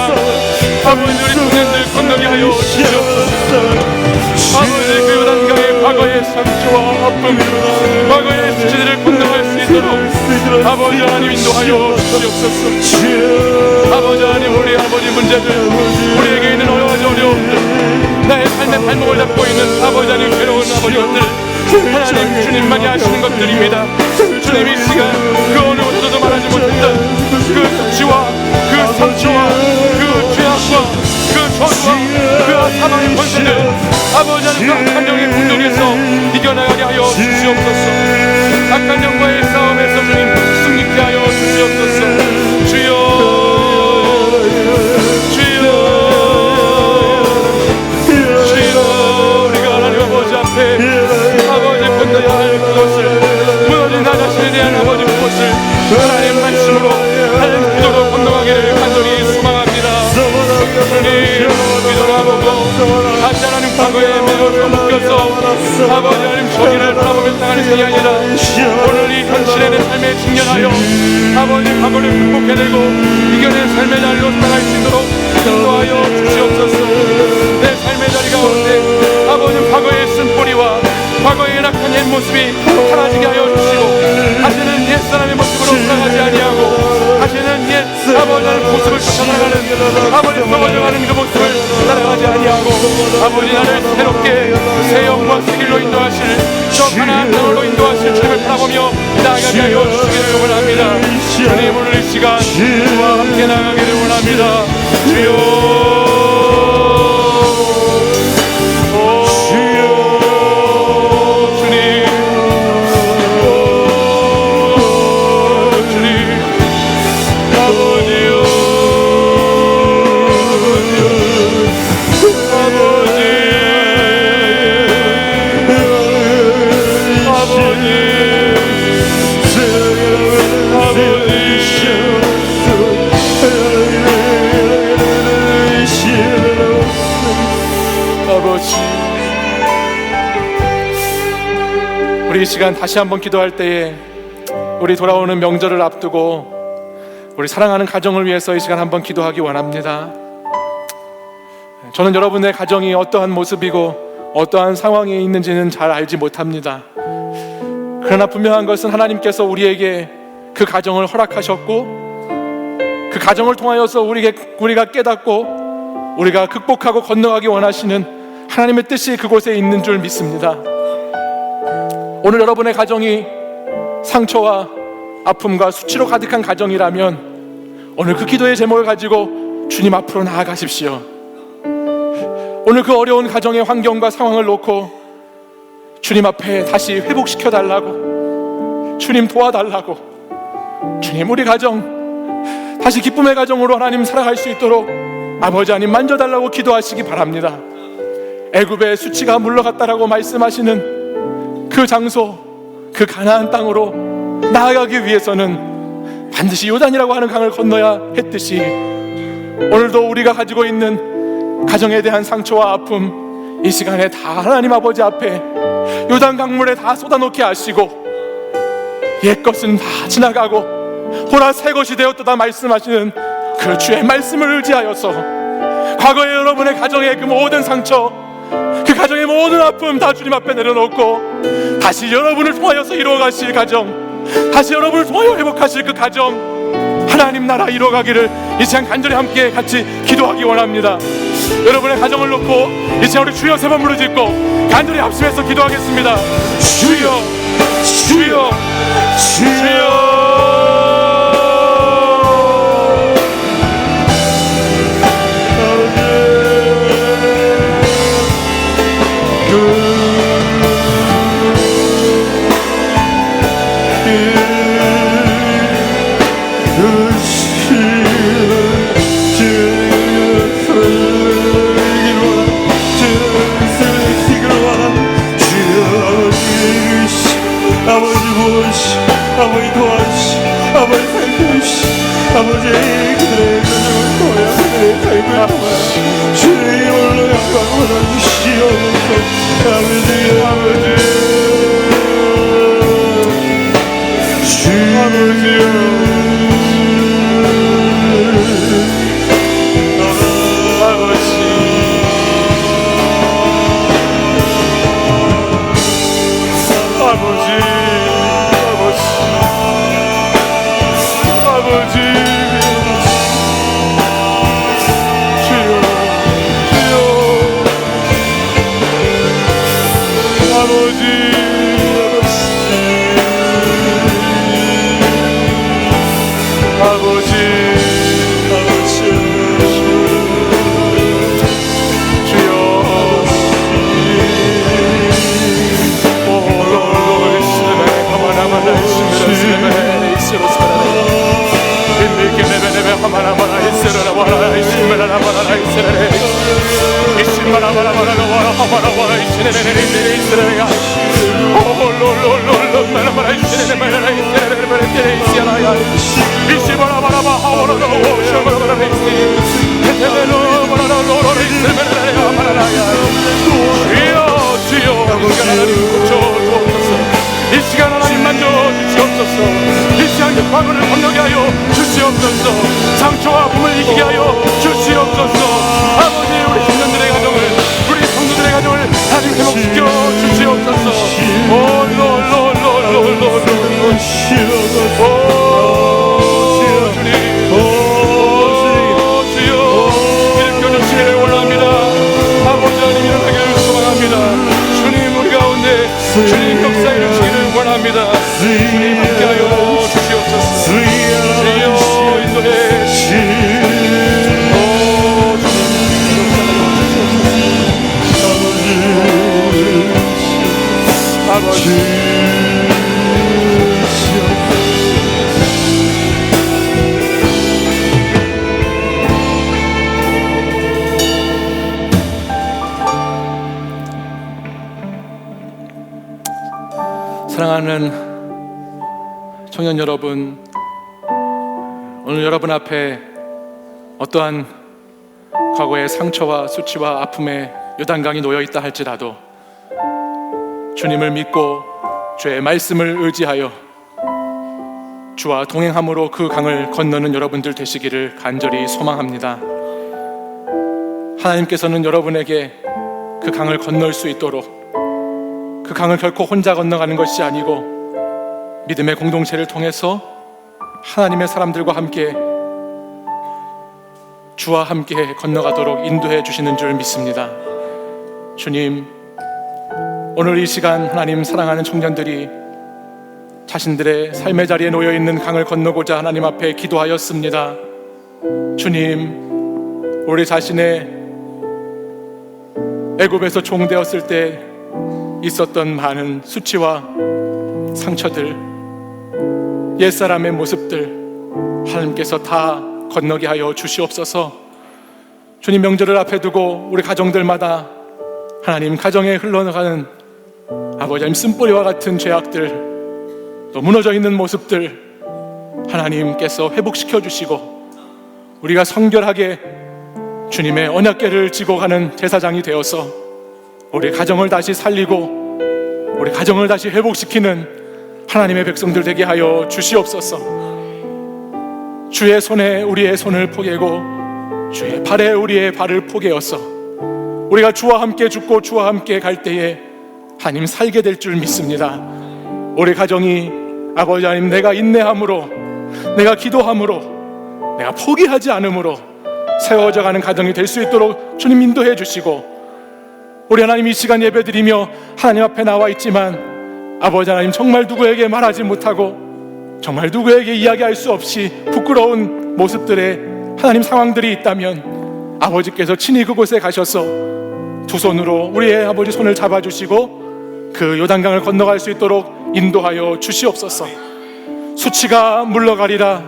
아버지 우리 청년들 건너게 하여 주시옵소서. 아버지 그 요단강의 과거의 상처와 아픔, 과거의 수치들을 건너갈 수 있도록 아버지 하나님 인도하여 주시옵소서. 아버지 하나님, 우리 아버지 문제들, 우리에게 있는 여러 가지 어려움들, 나의 삶의 발목을 잡고 있는 아버지 하나님 괴로운 아버지 것들, 하나님 주님만이 아시는 것들입니다. 주님, 이 시간 그 어느 곳에서도 말하지 못했던 그 수치와 그 상처와 그 죄악과 그 저주와 그 사망의 권세들, 아버지 하나님 그 악한 영의 공격에서 이겨나가게 하여 주시옵소서. 악한 영과의 싸움에서 주님 승리케 하여 주시옵소서. 주여, 주여, 주여, 우리가 하나님 아버지 앞에 아버지 건너야 할 그것을, 무너진 나 자신에 대한 아버지 그것을 하나님 말씀으로, 하나님 기도로 건너가기를 간절히 소망합니다. 주님, 기도하고 다시 하나님 과거에 매여 묶여서 아버지 하나님 저기를 바라보며 당하는 것이 아니라 오늘 이 현실에 내 삶에 직면하여 아버지 과거를 극복해내고 이겨낸 삶의 자리로 살아갈 수 있도록 인도하여 주시옵소서. 내 삶의 자리 가운데 아버지 과거의 쓴뿌리와 과거의 연약한 옛 모습이 사라지게 하여 주시고 다시는 옛 사람의 모습으로 살아가지 아니하고 다시는 옛 아버지 하나님 모습을 쫓아나가는 아버지 넘어져가는 그 모습을 아버지 나를 새롭게 새 영과 새 길로 인도하실 저 가나안 땅으로 인도하실 주님을 바라보며 나아가게 하여 주시기를 원합니다. 주님 오늘 이 시간 주와 함께 나가기를 원합니다. 주여 우리 이 시간 다시 한번 기도할 때에 우리 돌아오는 명절을 앞두고 우리 사랑하는 가정을 위해서 이 시간 한번 기도하기 원합니다. 저는 여러분의 가정이 어떠한 모습이고 어떠한 상황에 있는지는 잘 알지 못합니다. 그러나 분명한 것은 하나님께서 우리에게 그 가정을 허락하셨고 그 가정을 통하여서 우리가 깨닫고 우리가 극복하고 건너가기 원하시는 하나님의 뜻이 그곳에 있는 줄 믿습니다. 오늘 여러분의 가정이 상처와 아픔과 수치로 가득한 가정이라면 오늘 그 기도의 제목을 가지고 주님 앞으로 나아가십시오. 오늘 그 어려운 가정의 환경과 상황을 놓고 주님 앞에 다시 회복시켜 달라고, 주님 도와달라고, 주님 우리 가정 다시 기쁨의 가정으로 하나님 살아갈 수 있도록 아버지 하나님 만져달라고 기도하시기 바랍니다. 애굽의 수치가 물러갔다라고 말씀하시는 그 장소, 그 가나안 땅으로 나아가기 위해서는 반드시 요단이라고 하는 강을 건너야 했듯이 오늘도 우리가 가지고 있는 가정에 대한 상처와 아픔 이 시간에 다 하나님 아버지 앞에 요단 강물에 다 쏟아놓게 하시고 옛 것은 다 지나가고 보라 새 것이 되었도다 말씀하시는 그 주의 말씀을 의지하여서 과거에 여러분의 가정의 그 모든 상처, 그 가정의 모든 아픔 다 주님 앞에 내려놓고 다시 여러분을 통하여서 이루어가실 가정, 다시 여러분을 통하여 회복하실 그 가정, 하나님 나라 이루어가기를 이 시간 간절히 함께 같이 기도하기 원합니다. 여러분의 가정을 놓고 이 시간 우리 주여 세 번 부르짖고 간절히 합심해서 기도하겠습니다. 주여, 주여, 주여. 아버지 도와주시, 아버지 살펴주시, 아버지 그들의 가정을 도와야 그들의 삶을 도와야 주의 이름으로 영광 받아주시옵소서. 아버지, 아버지, 주 아버지요. 이 시간 하나님 만져주시옵소서. 이 시간 역광을 건너게 하여 주시옵소서. 상처와 아픔을 이기게 하여 주시옵소서. 아버지 우리 청년들의 가정을, 우리 성도들의 가정을 하나님 회복시켜 주시옵소서. 주님 일으켜 주시기를 원합니다. 아버지 사랑하는 청년 여러분, 오늘 여러분 앞에 어떠한 과거의 상처와 수치와 아픔의 요단강이 놓여 있다 할지라도 주님을 믿고 주의 말씀을 의지하여 주와 동행함으로 그 강을 건너는 여러분들 되시기를 간절히 소망합니다. 하나님께서는 여러분에게 그 강을 건널 수 있도록, 그 강을 결코 혼자 건너가는 것이 아니고 믿음의 공동체를 통해서 하나님의 사람들과 함께 주와 함께 건너가도록 인도해 주시는 줄 믿습니다. 주님, 오늘 이 시간 하나님 사랑하는 청년들이 자신들의 삶의 자리에 놓여 있는 강을 건너고자 하나님 앞에 기도하였습니다. 주님, 우리 자신의 애굽에서 종되었을 때 있었던 많은 수치와 상처들, 옛사람의 모습들 하나님께서 다 건너게 하여 주시옵소서. 주님, 명절을 앞에 두고 우리 가정들마다 하나님 가정에 흘러나가는 아버지 하나님 쓴뿌리와 같은 죄악들, 또 무너져 있는 모습들 하나님께서 회복시켜 주시고 우리가 성결하게 주님의 언약궤를 지고 가는 제사장이 되어서 우리 가정을 다시 살리고 우리 가정을 다시 회복시키는 하나님의 백성들 되게 하여 주시옵소서. 주의 손에 우리의 손을 포개고 주의 발에 우리의 발을 포개어서 우리가 주와 함께 죽고 주와 함께 갈 때에 하나님 살게 될 줄 믿습니다. 우리 가정이 아버지 하나님, 내가 인내함으로, 내가 기도함으로, 내가 포기하지 않음으로 세워져 가는 가정이 될 수 있도록 주님 인도해 주시고, 우리 하나님 이 시간 예배드리며 하나님 앞에 나와 있지만 아버지 하나님, 정말 누구에게 말하지 못하고 정말 누구에게 이야기할 수 없이 부끄러운 모습들의 하나님 상황들이 있다면 아버지께서 친히 그곳에 가셔서 두 손으로 우리의 아버지 손을 잡아주시고 그 요단강을 건너갈 수 있도록 인도하여 주시옵소서. 수치가 물러가리라,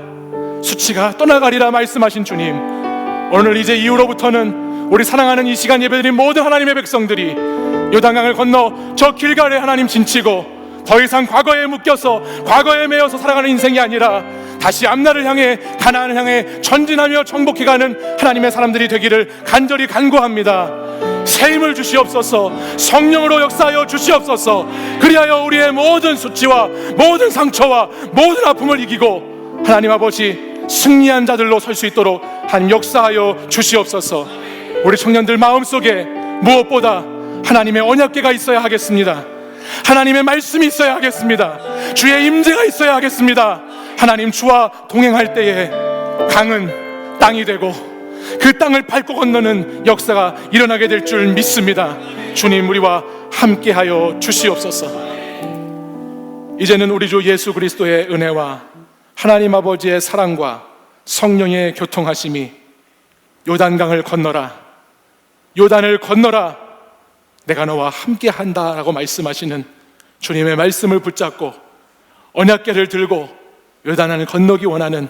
수치가 떠나가리라 말씀하신 주님, 오늘 이제 이후로부터는 우리 사랑하는 이 시간 예배드린 모든 하나님의 백성들이 요단강을 건너 저 길갈에 하나님 진치고 더 이상 과거에 묶여서 과거에 매여서 살아가는 인생이 아니라 다시 앞날을 향해 가나안을 향해 전진하며 정복해가는 하나님의 사람들이 되기를 간절히 간구합니다. 새 힘을 주시옵소서. 성령으로 역사하여 주시옵소서. 그리하여 우리의 모든 수치와 모든 상처와 모든 아픔을 이기고 하나님 아버지 승리한 자들로 설 수 있도록 하나님 역사하여 주시옵소서. 우리 청년들 마음속에 무엇보다 하나님의 언약궤가 있어야 하겠습니다. 하나님의 말씀이 있어야 하겠습니다. 주의 임재가 있어야 하겠습니다. 하나님, 주와 동행할 때에 강은 땅이 되고 그 땅을 밟고 건너는 역사가 일어나게 될 줄 믿습니다. 주님, 우리와 함께하여 주시옵소서. 이제는 우리 주 예수 그리스도의 은혜와 하나님 아버지의 사랑과 성령의 교통하심이 요단강을 건너라, 요단을 건너라, 내가 너와 함께한다 라고 말씀하시는 주님의 말씀을 붙잡고 언약궤를 들고 요단을 건너기 원하는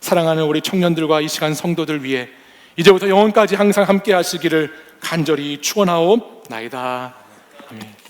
사랑하는 우리 청년들과 이 시간 성도들 위해 이제부터 영원까지 항상 함께 하시기를 간절히 축원하옵나이다. 아멘.